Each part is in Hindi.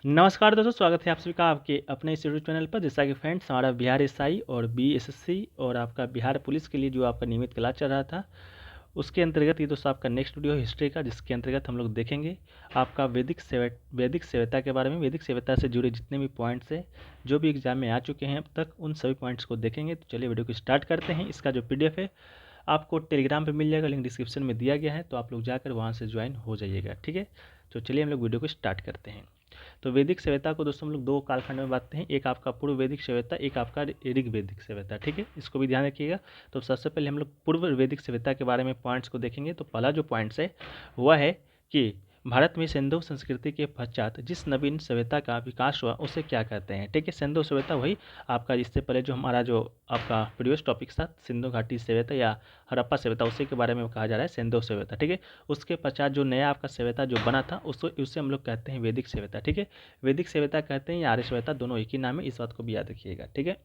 नमस्कार दोस्तों, स्वागत है आप सभी का आपके अपने इस यूट्यूब चैनल पर। जैसा कि फ्रेंड्स, हमारा बिहार एसआई और बीएसएससी और आपका बिहार पुलिस के लिए जो आपका नियमित क्लास चल रहा था, उसके अंतर्गत ये दोस्तों आपका नेक्स्ट वीडियो हिस्ट्री का, जिसके अंतर्गत हम लोग देखेंगे आपका वैदिक सभ्यता के बारे में। वैदिक सभ्यता से जुड़े जितने भी पॉइंट्स हैं, जो भी एग्जाम में आ चुके हैं अब तक, उन सभी पॉइंट्स को देखेंगे। तो चलिए वीडियो को स्टार्ट करते हैं। इसका जो पीडीएफ है आपको टेलीग्राम पे मिल जाएगा, लिंक डिस्क्रिप्शन में दिया गया है, तो आप लोग जाकर वहाँ से ज्वाइन हो जाइएगा, ठीक है। तो चलिए हम लोग वीडियो को स्टार्ट करते हैं। तो वैदिक सभ्यता को दोस्तों हम लोग दो कालखंड में बांटते हैं, एक आपका पूर्व वैदिक सभ्यता, एक आपका ऋग वैदिक सभ्यता, ठीक है। इसको भी ध्यान रखिएगा। तो सबसे पहले हम लोग पूर्व वैदिक सभ्यता के बारे में पॉइंट्स को देखेंगे। तो पहला जो पॉइंट्स है वह है कि भारत में सिंधु संस्कृति के पश्चात जिस नवीन सभ्यता का विकास हुआ उसे क्या कहते हैं, ठीक है। सिंधु सभ्यता वही आपका, इससे पहले जो हमारा जो आपका प्रीवियस टॉपिक था सिंधु घाटी सभ्यता या हड़प्पा सभ्यता, उसी के बारे में कहा जा रहा है सिंधु सभ्यता, ठीक है। उसके पश्चात जो नया आपका सभ्यता जो बना था उसको उसे हम लोग कहते हैं वैदिक सभ्यता, ठीक है। वैदिक सभ्यता कहते हैं या आर्य सभ्यता, दोनों एक ही नाम है, इस बात को भी याद रखिएगा, ठीक है।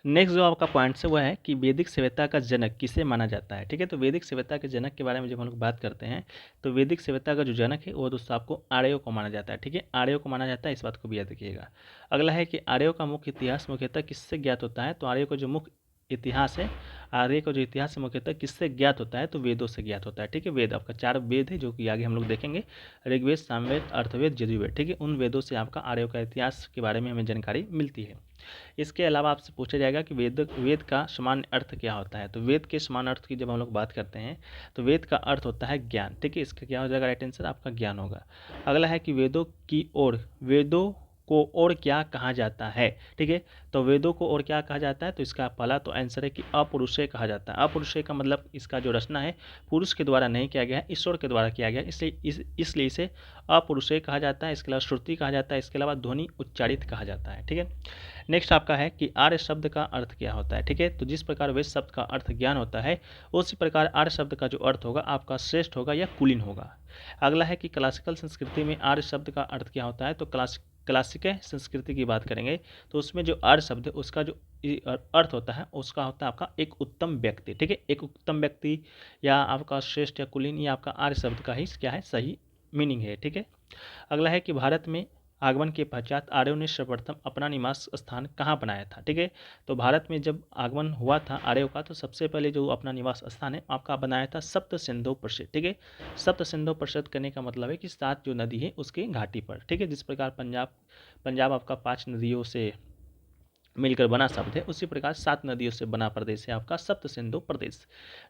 नेक्स्ट जो आपका पॉइंट है वह है कि वैदिक सभ्यता का जनक किसे माना जाता है, ठीक है। तो वैदिक सभ्यता के जनक के बारे में जब हम लोग बात करते हैं, तो वैदिक सभ्यता का जो जनक है वो दोस्तों आपको आर्यों को माना जाता है, ठीक है। आर्यों को माना जाता है, इस बात को भी याद रखिएगा। अगला है कि आर्यों का मुख्य इतिहास मुख्यतः किससे ज्ञात होता है। तो आर्यों का जो मुख्य इतिहास है, आर्य का जो इतिहास है मुख्यतः किससे ज्ञात होता है, तो वेदों से ज्ञात होता है, ठीक है। वेद आपका 4 वेद है जो कि आगे हम लोग देखेंगे, ऋग्वेद, सामवेद, अर्थवेद, यजुर्वेद, ठीक है। उन वेदों से आपका आर्यों का इतिहास के बारे में हमें जानकारी मिलती है। इसके अलावा आपसे पूछा जाएगा कि वेद का सामान्य अर्थ क्या होता है। तो वेद के समान अर्थ की जब हम लोग बात करते हैं, तो वेद का अर्थ होता है ज्ञान, ठीक है। इसका क्या हो जाएगा, राइट आंसर आपका ज्ञान होगा। अगला है कि वेदों को और क्या कहा जाता है, ठीक है। तो वेदों को और क्या कहा जाता है, तो इसका पहला तो आंसर है कि अपौरुषेय कहा जाता है। अपौरुषेय का मतलब इसका जो रचना है पुरुष के द्वारा नहीं किया गया है, ईश्वर के द्वारा किया गया है, इसलिए इसे अपौरुषेय कहा जाता है। इसके अलावा श्रुति कहा जाता है, इसके अलावा ध्वनि उच्चारित कहा जाता है, ठीक है। नेक्स्ट आपका है कि आर्य शब्द का अर्थ क्या होता है, ठीक है। तो जिस प्रकार वेद शब्द का अर्थ ज्ञान होता है, उसी प्रकार आर्य शब्द का जो अर्थ होगा आपका श्रेष्ठ होगा या कुलीन होगा। अगला है कि क्लासिकल संस्कृति में आर्य शब्द का अर्थ क्या होता है। तो क्लासिकल संस्कृति की बात करेंगे तो उसमें जो आर्य शब्द है उसका जो अर्थ होता है उसका होता है आपका एक उत्तम व्यक्ति, ठीक है। एक उत्तम व्यक्ति या आपका श्रेष्ठ या कुलीन, या आपका आर्य शब्द का ही क्या है, सही मीनिंग है, ठीक है। अगला है कि भारत में आगमन के पश्चात आर्यों ने सर्वप्रथम अपना निवास स्थान कहाँ बनाया था, ठीक है। तो भारत में जब आगमन हुआ था आर्यों का, तो सबसे पहले जो अपना निवास स्थान है आपका बनाया था सप्त सिंधु परिषद, ठीक है। सप्त सिंधु परिषद करने का मतलब है कि 7 जो नदी है उसकी घाटी पर, ठीक है। जिस प्रकार पंजाब आपका 5 नदियों से मिलकर बना शब्द है, उसी प्रकार 7 नदियों से बना प्रदेश है आपका सप्त सिंधु प्रदेश।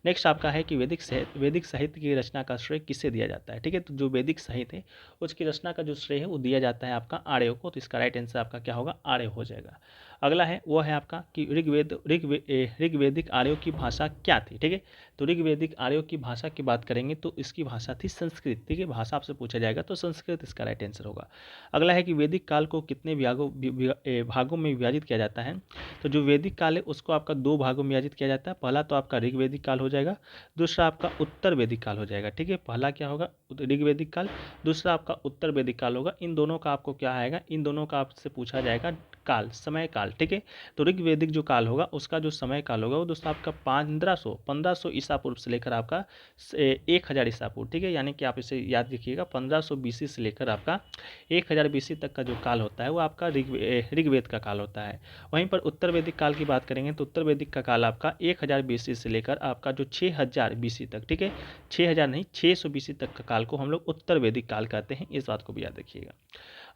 नेक्स्ट आपका है कि वैदिक साहित्य की रचना का श्रेय किसे दिया जाता है, ठीक है। तो जो वैदिक साहित्य है उसकी रचना का जो श्रेय है वो दिया जाता है आपका आर्यों को, तो इसका राइट आंसर आपका क्या होगा, आर्य हो जाएगा। अगला है वो है आपका कि ऋग्वेदिक आर्यों की भाषा क्या थी, ठीक है। तो ऋग्वेदिक आर्यों की भाषा की बात करेंगे तो इसकी भाषा थी संस्कृत, ठीक है। भाषा आपसे पूछा जाएगा तो संस्कृत इसका राइट आंसर होगा। अगला है कि वैदिक काल को कितने भागों में विभाजित किया जाता है। तो जो वैदिक काल है उसको आपका 2 भागों में विभाजित किया जाता है। पहला तो आपका ऋग्वेदिक काल हो जाएगा, दूसरा आपका उत्तर वैदिक काल हो जाएगा, ठीक है। पहला क्या होगा, ऋग्वेदिक काल, दूसरा आपका उत्तर वैदिक काल होगा। इन दोनों का आपको क्या आएगा, इन दोनों का आपसे पूछा जाएगा काल, समय काल, ठीक है। तो ऋग्वेदिक जो काल होगा उसका जो समय काल होगा वो दोस्तों आपका 1500 ईसा पूर्व से लेकर आपका 1000 ईसा पूर्व, ठीक है। यानी कि आप इसे याद रखिएगा, 1500 बीसी से लेकर आपका 1000 बीसी तक का जो काल होता है वो आपका ऋग्वेद का काल होता है। वहीं पर उत्तर वैदिक काल की बात करेंगे तो उत्तर वैदिक का काल आपका 1000 बीसी से लेकर आपका जो 6000 बीसी तक, ठीक है। 6000 नहीं, 600 बीसी तक का काल को हम लोग उत्तर वैदिक काल कहते हैं, इस बात को भी याद रखिएगा।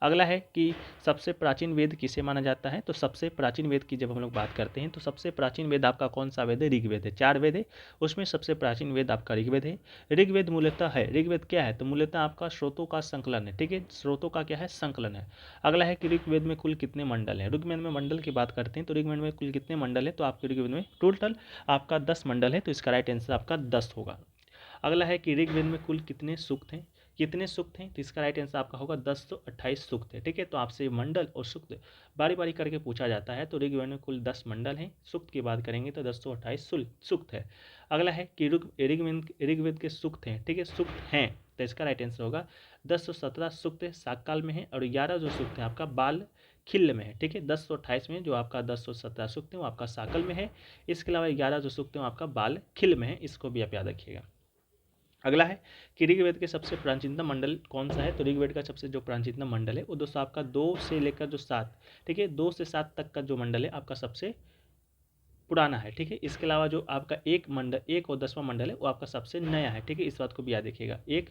अगला है कि सबसे प्राचीन वेद किसे माना जाता है। तो सबसे प्राचीन वेद की जब हम लोग बात करते हैं तो सबसे प्राचीन वेद आपका कौन सा वेद है, ऋग्वेद है। 4 वेद है, उसमें सबसे प्राचीन वेद आपका ऋग्वेद है। ऋग्वेद मूलतः है, ऋग्वेद क्या है, तो मूलतः आपका स्रोतों का संकलन है, ठीक है। स्रोतों का क्या है, संकलन है। अगला है कि ऋग्वेद में कुल कितने मंडल हैं। ऋग्वेद में मंडल की बात करते हैं तो ऋग्वेद में कुल कितने मंडल है, तो आपके ऋग्वेद में टोटल आपका 10 मंडल है, तो इसका राइट आंसर आपका 10 होगा। अगला है कि ऋग्वेद में कुल कितने सूक्त हैं, कितने सूक्त हैं, तो इसका राइट आंसर आपका होगा 1028 सूक्त है, ठीक है। तो आपसे मंडल और सूक्त बारी बारी करके पूछा जाता है। तो ऋग्वेद में कुल 10 मंडल हैं, सूक्त की बात करेंगे तो 1028 सूक्त है। अगला है कि ऋग्वेद के सूक्त हैं, ठीक है, सूक्त हैं, तो इसका राइट आंसर होगा 1017 सूक्त साकाल में है और 11 जो सूक्त है आपका बाल खिल्ल में है, ठीक है। 1028 में जो आपका 1017 सूक्त है वो आपका साकल में है, इसके अलावा 11 जो सूक्त है वो आपका बाल खिल में है, इसको भी आप याद रखिएगा। अगला है कि ऋग्वेद के सबसे प्राचीनतम मंडल कौन सा है। तो ऋग्वेद का सबसे जो प्राचीनतम मंडल है वो दोस्तों आपका 2 से लेकर जो 7, ठीक है, 2 से 7 तक का जो मंडल है आपका सबसे पुराना है, ठीक है। इसके अलावा जो आपका एक और 10वां मंडल है वो आपका सबसे नया है, ठीक है। इस बात को भी याद रखिएगा, एक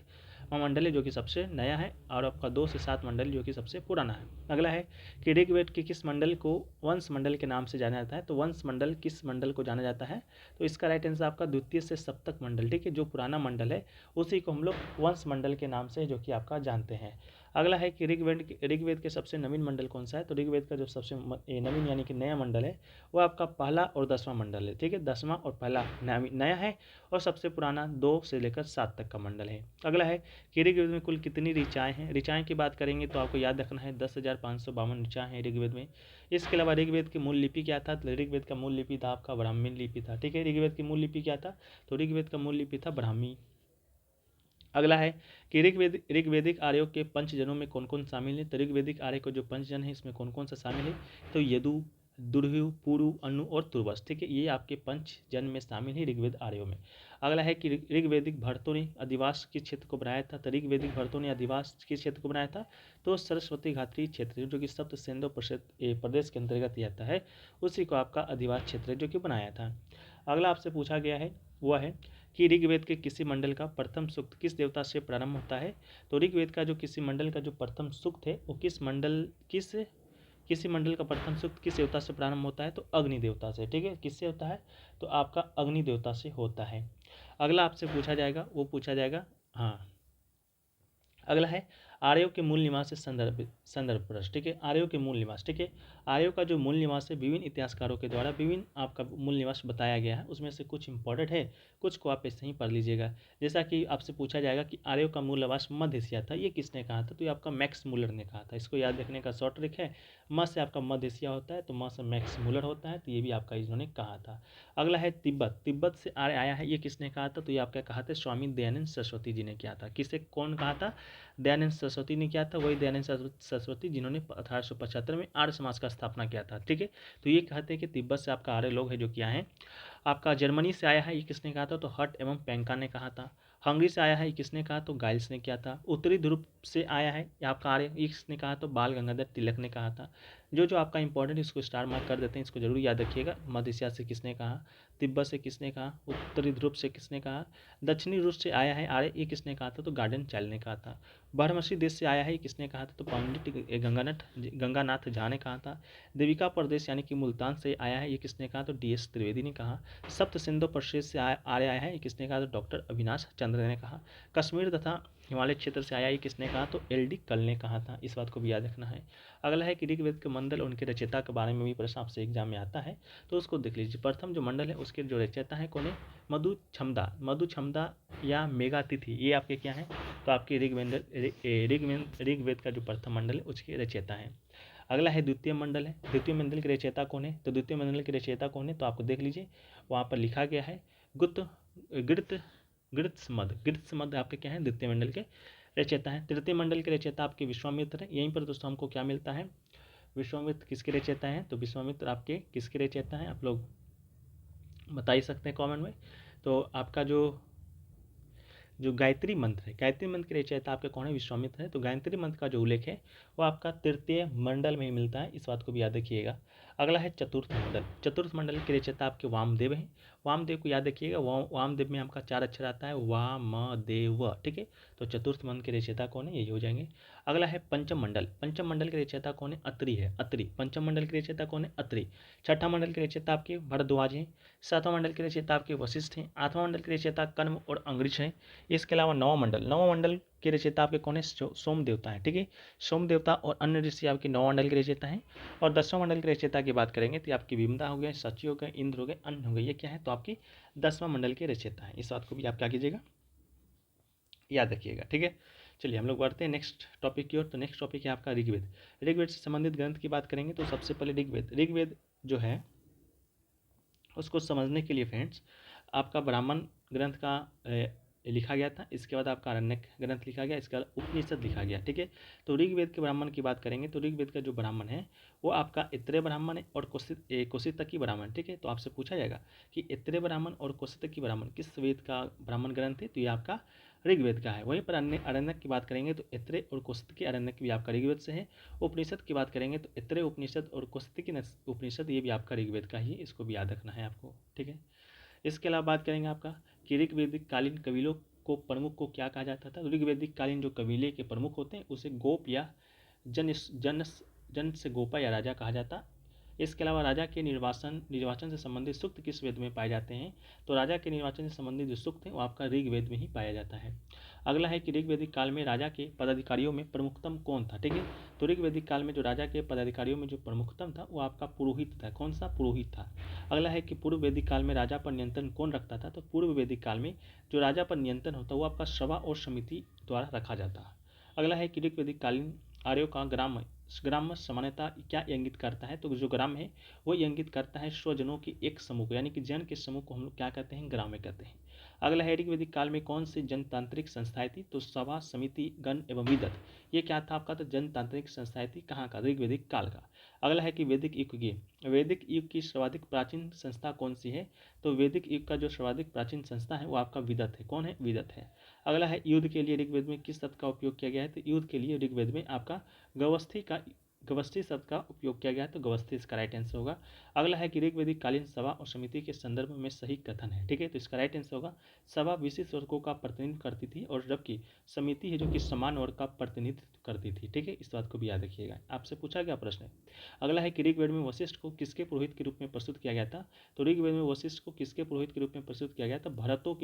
मंडल है जो कि सबसे नया है और आपका 2 से 7 मंडल जो कि सबसे पुराना है। अगला है कि ऋग्वेद के किस मंडल को वंश मंडल के नाम से जाना जाता है। तो वंश मंडल किस मंडल को जाना जाता है। तो इसका राइट आंसर आपका द्वितीय से सप्तक मंडल, ठीक है, जो पुराना मंडल है उसी को हम लोग वंश मंडल के नाम से जो कि आपका जानते हैं। अगला है कि ऋग्वेद के सबसे नवीन मंडल कौन सा है। तो ऋग्वेद का जो सबसे नवीन यानी कि नया मंडल है वो आपका पहला और 10वां मंडल है, ठीक है। 10वां और पहला नया है और सबसे पुराना 2 से लेकर 7 तक का मंडल है। अगला है कि ऋग्वेद में कुल कितनी ऋचाएँ हैं। ऋचाएँ की बात करेंगे तो आपको याद रखना है 10,552 ऋचाएँ हैं ऋग्वेद में। इसके अलावा ऋग्वेद की मूल लिपि क्या था। तो ऋग्वेद का मूल लिपि था आपका ब्राह्मी लिपि था, ठीक है। ऋग्वेद की मूल लिपि क्या था। तो ऋग्वेद का मूल लिपि था ब्राह्मी। अगला है कि ऋग्वेदिक आर्यों के पंचजनों में कौन कौन शामिल है। तो ऋग्वेदिक आर्य को जो पंचजन है इसमें कौन कौन सा शामिल है। तो यदु, दुर्हु, पुरु, अनु और तुर्वस, ठीक है, ये आपके पंचजन में शामिल है ऋग्वेद आर्यों में। अगला है कि ऋग्वेदिक भरतों ने अधिवास किस क्षेत्र को बनाया था। तो ऋग्वेदिक भरतों ने अधिवास किस क्षेत्र को बनाया था। तो सरस्वती घाटी क्षेत्र जो कि सप्त सिंधु प्रदेश के अंतर्गत आता है उसी को आपका अधिवास क्षेत्र जो कि बनाया था। अगला आपसे पूछा गया है वह है कि ऋग्वेद के किसी मंडल का प्रथम सूक्त किस देवता से प्रारंभ होता है। तो ऋग्वेद का जो किसी मंडल का जो प्रथम सूक्त है वो किसी मंडल का प्रथम सूक्त किस देवता से प्रारंभ होता है। तो अग्नि देवता से, ठीक है। किससे होता है। तो आपका अग्नि देवता से होता है। अगला आपसे पूछा जाएगा वो पूछा जाएगा, हाँ, अगला है आर्यों के मूल निवास से संदर्भ प्रश्न, ठीक है। आर्यों के मूल निवास, ठीक है। आर्यों का जो मूल निवास है विभिन्न इतिहासकारों के द्वारा विभिन्न आपका मूल निवास बताया गया है। उसमें से कुछ इंपॉर्टेंट है, कुछ को आप ऐसे ही पढ़ लीजिएगा। जैसा कि आपसे पूछा जाएगा कि आर्यों का मूल निवास मध्य एशिया था, ये किसने कहा था। तो ये आपका मैक्स मूलर ने कहा था। इसको याद रखने का शॉर्ट ट्रिक है, म से आपका मध्य एशिया होता है तो म से मैक्स मूलर होता है, तो ये भी आपका इन्होंने कहा था। अगला है तिब्बत से आर्य आया है, ये किसने कहा था। तो ये आपका कहा था स्वामी दयानंद सरस्वती जी ने किया था। किसे कौन कहा था। दयानंद सरस्वती ने किया था। वही दयानंद सरस्वती जिन्होंने 1875 में आर्य समाज का स्थापना किया था, ठीक है। तो ये कहते हैं कि तिब्बत से आपका आर्य लोग हैं जो कि आए हैं। आपका जर्मनी से आया है, ये किसने कहा था। तो हट एवं पेंका ने कहा था। हंगरी से आया है, ये किसने कहा। तो गाइल्स ने किया था। उत्तरी ध्रुव से आया है ये आपका आर्य, ये किसने कहा। तो बाल गंगाधर तिलक ने कहा था। जो आपका इंपॉर्टेंट इसको स्टार मार्क कर देते हैं, इसको जरूर याद रखिएगा। मध्य एशिया से किसने कहा, तिब्बत से किसने कहा, उत्तरी ध्रुव से किसने कहा, दक्षिणी रूस से आया है आर्य, ये किसने कहा था। तो गार्डन चाइल्ड ने कहा था। बारहमासी देश से आया है, ये किसने कहा था। तो पंडित गंगानाथ झा ने कहा था। देविका प्रदेश यानी कि मुल्तान से आया है, ये किसने कहा। तो DS त्रिवेदी ने कहा। सप्त सिंधु प्रदेश से आर्य आया है, ये किसने कहा। तो डॉक्टर अविनाश चंद्र ने कहा। कश्मीर तथा हिमालय क्षेत्र से आया, ये किसने कहा। तो LD कल ने कहा था। इस बात को भी याद रखना है। अगला है कि ऋग्वेद के मंडल और उनके रचयिता के बारे में भी प्रश्न आपसे एग्जाम में आता है, तो उसको देख लीजिए। प्रथम जो मंडल है उसके जो रचयिता है कौन है। मधुछमदा या मेघातिथि, ये आपके क्या है। तो आपके ऋग्वेद का जो प्रथम मंडल है उसके रचयिता है। अगला है द्वितीय मंडल है। द्वितीय मंडल के रचयिता कौन है। तो द्वितीय मंडल के रचयिता कौन है, तो आपको देख लीजिए वहाँ पर लिखा गया है गृत्समद आपके क्या है द्वितीय मंडल के रचयिता है। तृतीय मंडल के रचयिता आपके विश्वामित्र है। यहीं पर दोस्तों हमको क्या मिलता है, विश्वामित्र किसके रचयिता हैं। तो विश्वामित्र आपके किसके रचयिता हैं, आप लोग बता ही सकते हैं कमेंट में। तो आपका जो गायत्री मंत्र है, गायत्री मंत्र के रचयिता आपके कौन है, विश्वामित्र है। तो गायत्री मंत्र का जो उल्लेख है वो आपका तृतीय मंडल में ही मिलता है, इस बात को भी याद रखिएगा। अगला है चतुर्थ मंडल। चतुर्थ मंडल के रचयिता आपके वामदेव हैं। वामदेव को याद रखिएगा, वामदेव में आपका 4 अक्षर आता है, वामदेव, ठीक है। तो चतुर्थ मंडल के रचयिता कौन है, यही हो जाएंगे। अगला है पंचम मंडल। पंचम मंडल के रचयिता कौन है, अत्रि है, अत्रि। पंचम मंडल के रचयिता कौन है, अत्रि। छठा मंडल के रचयिता आपके भरद्वाज हैं। सातवां मंडल के रचयिता आपके वशिष्ठ हैं। आठवां मंडल के रचयिता कर्म और अंग्रिश हैं। इसके अलावा नवं मंडल के रचयिता आपके कौन है, सोम देवता है, ठीक है। सोम देवता और अन्य ऋषि आपके नवं मंडल के रचयिता हैं। और 10वां मंडल के रचयिता की बात करेंगे तो आपकी विमदा हो गए, सची हो गए, इंद्र हो गए, अन्न हो गए, ये क्या है, तो आपकी 10वां मंडल के रचयिता है। इस बात को भी आप क्या कीजिएगा, याद रखिएगा, ठीक है। चलिए हम लोग बढ़ते हैं नेक्स्ट टॉपिक की ओर। तो नेक्स्ट टॉपिक है आपका ऋग्वेद। ऋग्वेद से संबंधित ग्रंथ की बात करेंगे तो सबसे पहले ऋग्वेद जो है उसको समझने के लिए फ्रेंड्स आपका ब्राह्मण ग्रंथ का लिखा गया था। इसके बाद आपका आरण्यक ग्रंथ लिखा गया, इसके बाद उपनिषद लिखा गया, ठीक है। तो ऋग्वेद के ब्राह्मण की बात करेंगे तो ऋग्वेद का जो ब्राह्मण है वो आपका इतरे ब्राह्मण है और कौशितकी ब्राह्मण, ठीक है। तो आपसे पूछा जाएगा कि इतरे ब्राह्मण और कौशितकी ब्राह्मण किस वेद का ब्राह्मण ग्रंथ है, तो ये आपका ऋग्वेद का है। वहीं पर अन्य आरण्यक की बात करेंगे तो इतरे और कौशितकी आरण्यक भी आपका ऋग्वेद से है। उपनिषद की बात करेंगे तो इतरे उपनिषद और कौशितकी उपनिषद ये भी आपका ऋग्वेद का ही है, इसको भी याद रखना है आपको, ठीक है। इसके अलावा बात करेंगे आपका कि ऋग्वैदिक कालीन कबीलों को प्रमुख को क्या कहा जाता था। ऋग्वैदिक कालीन जो कबीले के प्रमुख होते हैं उसे गोप या जन जन जन से गोपा या राजा कहा जाता। इसके अलावा राजा के निर्वाचन से संबंधित सूक्त किस वेद में पाए जाते हैं, तो राजा के निर्वाचन से संबंधित जो सूक्त है वो आपका ऋग्वेद में ही पाया जाता है। अगला है कि ऋग्वैदिक काल में राजा के पदाधिकारियों में प्रमुखतम कौन था, ठीक है। तो ऋग्वैदिक काल में जो राजा के पदाधिकारियों में जो प्रमुखतम था वो आपका पुरोहित था। कौन सा? पुरोहित था। अगला है कि पूर्व वैदिक काल में राजा पर नियंत्रण कौन रखता था, तो पूर्व वैदिक काल में जो राजा पर नियंत्रण होता वो आपका सभा और समिति द्वारा रखा जाता। अगला है कि ऋग्वैदिक कालीन आर्यों का ग्राम सामान्यता क्या इंगित करता है, तो जो ग्राम है वो इंगित करता है स्वजनों के एक समूह को, यानी कि जन के समूह को हम लोग क्या कहते हैं, ग्राम्य कहते हैं। अगला है ऋग्वैदिक काल में कौन सी जनतांत्रिक संस्थाएं थी, तो सभा, समिति, गण एवं विदत। ये क्या था आपका, तो जनतांत्रिक संस्थाएं थी, कहाँ का, ऋग्वैदिक काल का। अगला है कि वैदिक युग की सर्वाधिक प्राचीन संस्था कौन सी है, तो वैदिक युग का जो सर्वाधिक प्राचीन संस्था है वो आपका विदत है। कौन है? विदत है। अगला है युद्ध के लिए ऋग्वेद में किस शब्द का उपयोग किया गया है, तो युद्ध के लिए ऋग्वेद में आपका गवस्थी शब्द का उपयोग किया गया है, तो गवस्थी इसका राइट आंसर होगा। अगला है कि ऋग्वैदिक कालीन सभा और समिति के संदर्भ में सही कथन है, ठीक है। तो इसका राइट आंसर होगा सभा विशिष्ट वर्गों का प्रतिनिधित्व करती थी और जबकि समिति है जो कि समान वर्ग का प्रतिनिधित्व करती थी, ठीक है। इस बात को भी याद रखिएगा, आपसे पूछा गया प्रश्न है। अगला है कि ऋग्वेद में वशिष्ठ को किसके पुरोहित के रूप में प्रस्तुत किया गया था, तो ऋग्वेद में वशिष्ठ को किसके पुरोहित के रूप में प्रस्तुत किया गया था, भरतों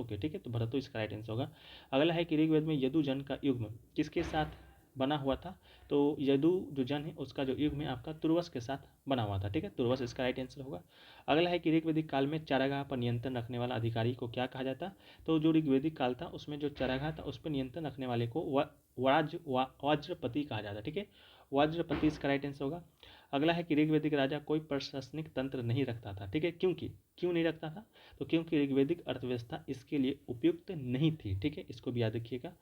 के, ठीक है। तो भरतों इसका राइट आंसर होगा। अगला है कि ऋग्वेद में यदु जन का युग्म किसके साथ बना हुआ था, तो यदु जो जन है उसका जो युग में आपका तुर्वस के साथ बना हुआ था, ठीक है। तुर्वस इसका राइट आंसर होगा। अगला है कि ऋग्वैदिक काल में चारागाह पर नियंत्रण रखने वाला अधिकारी को क्या कहा जाता, तो जो ऋग्वैदिक काल था उसमें जो चारागाह था उस पर नियंत्रण रखने वाले को वज्रपति कहा जाता, ठीक है। वज्रपति इसका राइट आंसर होगा। अगला है कि ऋग्वैदिक राजा कोई प्रशासनिक तंत्र नहीं रखता था, ठीक है। क्यों नहीं रखता था, तो क्योंकि ऋग्वैदिक अर्थव्यवस्था इसके लिए उपयुक्त नहीं थी, ठीक है। इसको भी याद रखिएगा।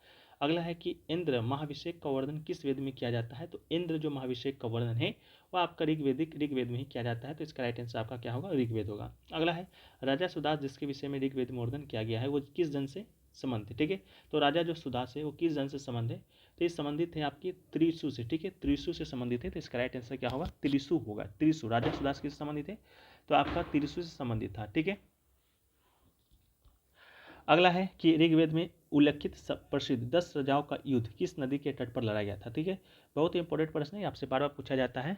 अगला है कि इंद्र महाभिषेक का वर्णन किस वेद में किया जाता है, तो इंद्र जो महाभिषेक का वर्णन है वह आपका ऋग्वेद में ही किया जाता है, तो इसका राइट आंसर आपका क्या होगा, ऋग्वेद होगा। अगला है राजा सुदास जिसके विषय में ऋग्वेद में वर्णन किया गया है वो किस जन से संबंधित है, ठीक है। तो राजा जो सुदास है वो किस जन से संबंध है, तो ये संबंधित है आपकी त्रिशु से, ठीक है। त्रिशु से संबंधित है, तो इसका राइट आंसर क्या होगा, त्रिशु होगा। त्रिशु, राजा सुदास किससे संबंधित है, तो आपका त्रिशु से संबंधित था, ठीक है। अगला है कि ऋग्वेद में उल्लेखित प्रसिद्ध 10 राजाओं का युद्ध किस नदी के तट पर लड़ा गया था, ठीक है। बहुत ही इंपॉर्टेंट प्रश्न है, आपसे बार बार पूछा जाता है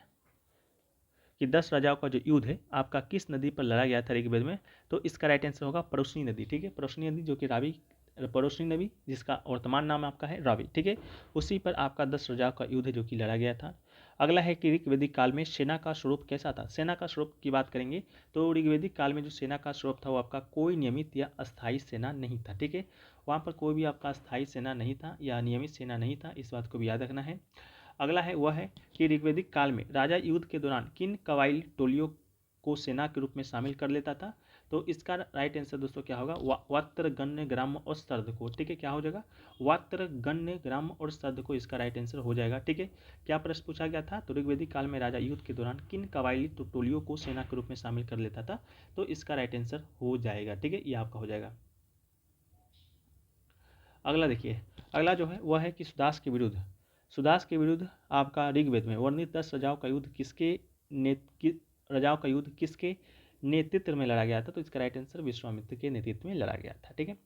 कि 10 राजाओं का जो युद्ध है आपका किस नदी पर लड़ा गया था ऋग्वेद में, तो इसका राइट आंसर होगा परोशनी नदी, ठीक है। परोशनी नदी जो कि परोशनी नदी जिसका वर्तमान नाम आपका है रावी, ठीक है। उसी पर आपका 10 राजाओं का युद्ध है जो कि लड़ा गया था। अगला है कि ऋग्वैदिक काल में सेना का स्वरूप कैसा था। सेना का स्वरूप की बात करेंगे तो ऋग्वैदिक काल में जो सेना का स्वरूप था वो आपका कोई नियमित या अस्थायी सेना नहीं था, ठीक है। वहाँ पर कोई भी आपका अस्थायी सेना नहीं था या नियमित सेना नहीं था, इस बात को भी याद रखना है। अगला है वह है कि ऋग्वैदिक काल में राजा युद्ध के दौरान किन कबाइली टोलियों को सेना के रूप में शामिल कर लेता था, तो इसका राइट आंसर दोस्तों क्या होगा, वात्र, गण्य, ग्राम्य और सर्द को, ठीक है। क्या हो जाएगा, वात्र, गण्य, ग्राम्य और सर्द को इसका राइट आंसर हो जाएगा, ठीक है। क्या प्रश्न पूछा गया था, तो ऋग्वैदिक काल में राजा युद्ध के दौरान किन कबाइली टोलियों को सेना के रूप में शामिल कर लेता था, तो इसका राइट आंसर हो जाएगा, ठीक है। ये आपका हो जाएगा। अगला देखिए, अगला जो है वह है कि सुदास के विरुद्ध आपका ऋग्वेद में वर्णित 10 राजाओं का युद्ध किसके नेतृत्व में लड़ा गया था, तो इसका राइट आंसर विश्वामित्र के नेतृत्व में लड़ा गया था, ठीक है।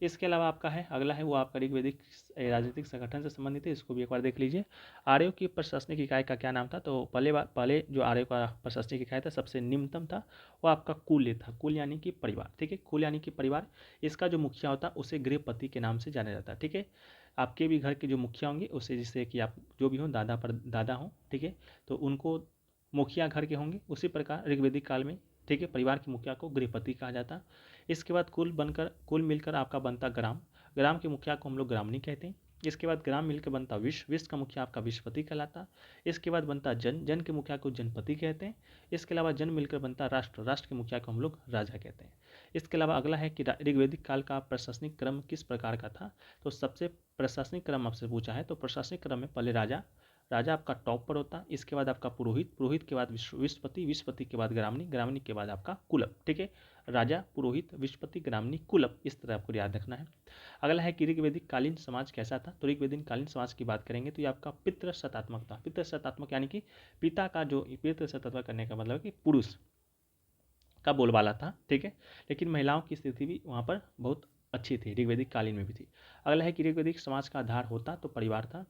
इसके अलावा आपका है अगला है वो आपका ऋग्वैदिक राजनीतिक संगठन से संबंधित है, इसको भी एक बार देख लीजिए। आर्यों की प्रशासनिक इकाई का क्या नाम था, तो पहले जो आर्यों का प्रशासनिक इकाई था सबसे निम्नतम था वो आपका कुल था, कुल यानी कि परिवार, ठीक है। कुल यानी कि परिवार, इसका जो मुखिया होता उसे गृहपति के नाम से जाना जाता है, ठीक है। आपके भी घर के जो मुखिया होंगे उसे, जिससे कि आप जो भी हो दादा हो, ठीक है, तो उनको मुखिया घर के होंगे। उसी प्रकार ऋग्वैदिक काल में, ठीक है, परिवार के मुखिया को गृहपति कहा जाता। इसके बाद कुल मिलकर आपका बनता ग्राम के मुखिया को हम लोग ग्रामणी कहते हैं। इसके बाद ग्राम मिलकर बनता विश्व, विश्व का मुखिया आपका विश्वपति कहलाता। इसके बाद बनता जन, जन के मुखिया को जनपति कहते हैं। इसके अलावा जन मिलकर बनता राष्ट्र, राष्ट्र के मुखिया को हम लोग राजा कहते हैं। इसके अलावा अगला है कि ऋग्वैदिक काल का प्रशासनिक क्रम किस प्रकार का था। तो सबसे प्रशासनिक क्रम आपसे पूछा है, तो प्रशासनिक क्रम में पहले राजा, राजा आपका टॉप पर होता। इसके बाद आपका पुरोहित, पुरोहित के बाद विश्वपति, विश्वपति के बाद ग्रामणी, ग्रामणी के बाद आपका कुलप। ठीक है, राजा, पुरोहित, विश्वपति, ग्रामणी, कुलप, इस तरह आपको याद रखना है। अगला है कि ऋग्वैदिक कालीन समाज कैसा था। तो ऋग्वैदिक कालीन समाज की बात करेंगे तो ये आपका पितृ शतात्मक था। पितृ शतात्मक यानी कि पिता का जो, पितृ शतात्मक करने का मतलब कि पुरुष का बोलबाला था। ठीक है, लेकिन महिलाओं की स्थिति भी वहाँ पर बहुत अच्छी थी, ऋग्वैदिक कालीन में भी थी। अगला है कि ऋग्वैदिक समाज का आधार होता तो परिवार था।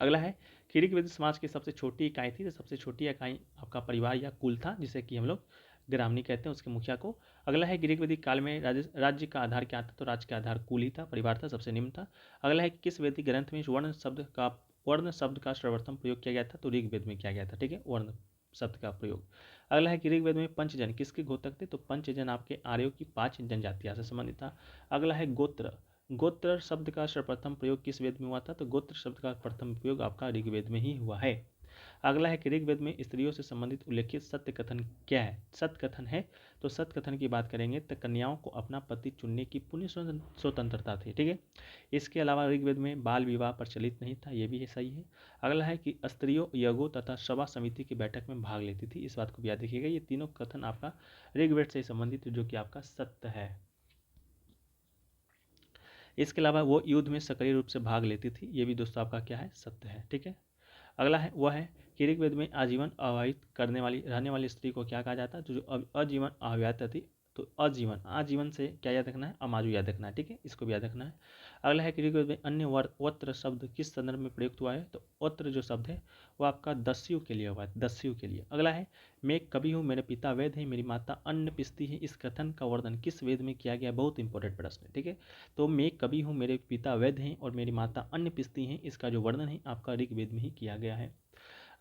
अगला है कि ऋग्वैदिक समाज की सबसे छोटी इकाई थी, तो सबसे छोटी इकाई आपका परिवार या कुल था, जिसे कि हम लोग ग्रामणी कहते हैं, उसके मुखिया को। अगला है कि ऋग्वैदिक काल में राज्य का आधार क्या था। तो राज्य का आधार कुल ही था, परिवार था, सबसे निम्न था। अगला है कि किस वैदिक ग्रंथ में वर्ण शब्द का सर्वप्रथम प्रयोग किया गया था। तो ऋग्वेद में किया गया था। ठीक है, वर्ण शब्द का प्रयोग। अगला है कि ऋग्वेद में पंचजन किसके घोतक थे। तो पंचजन आपके आर्यों की 5 जनजातियां से संबंधित था। अगला है गोत्र, गोत्र शब्द का सर्वप्रथम प्रयोग किस वेद में हुआ था। तो गोत्र शब्द का प्रथम प्रयोग आपका ऋग्वेद में ही हुआ है। अगला है कि ऋग्वेद में स्त्रियों से संबंधित उल्लेखित सत्य कथन क्या है। सत्य कथन है, तो सत्य कथन की बात करेंगे तो कन्याओं को अपना पति चुनने की पूर्ण स्वतंत्रता थी। ठीक है, इसके अलावा ऋग्वेद में बाल विवाह प्रचलित नहीं था, ये भी सही है। अगला है कि स्त्रियों यज्ञों तथा सभा समिति की बैठक में भाग लेती थी, इस बात को भी याद रखिएगा। ये तीनों कथन आपका ऋग्वेद से संबंधित जो कि आपका सत्य है। इसके अलावा वो युद्ध में सक्रिय रूप से भाग लेती थी, ये भी दोस्तों आपका क्या है, सत्य है। ठीक है, अगला है वह है कि ऋग्वेद में आजीवन अविवाहित करने वाली रहने वाली स्त्री को क्या कहा जाता है। तो जो आजीवन अविवाहित थी, तो आजीवन, आजीवन से क्या याद रखना है, अमाजु याद रखना है। ठीक है, इसको भी याद रखना है। अगला है कि ऋग्वेद में अन्य वत्र शब्द किस संदर्भ में प्रयुक्त हुआ है। तो वत्र जो शब्द है वो आपका दस्यु के लिए हुआ है, दस्यु के लिए। अगला है मैं कवि हूँ, मेरे पिता वैद्य हैं, मेरी माता अन्न पिसती है, इस कथन का वर्णन किस वेद में किया गया। बहुत इंपॉर्टेंट प्रश्न है। ठीक है, तो मैं कवि हूँ, मेरे पिता वैद्य हैं और मेरी माता अन्न पिसती हैं, इसका जो वर्णन है आपका ऋग्वेद में ही किया गया है।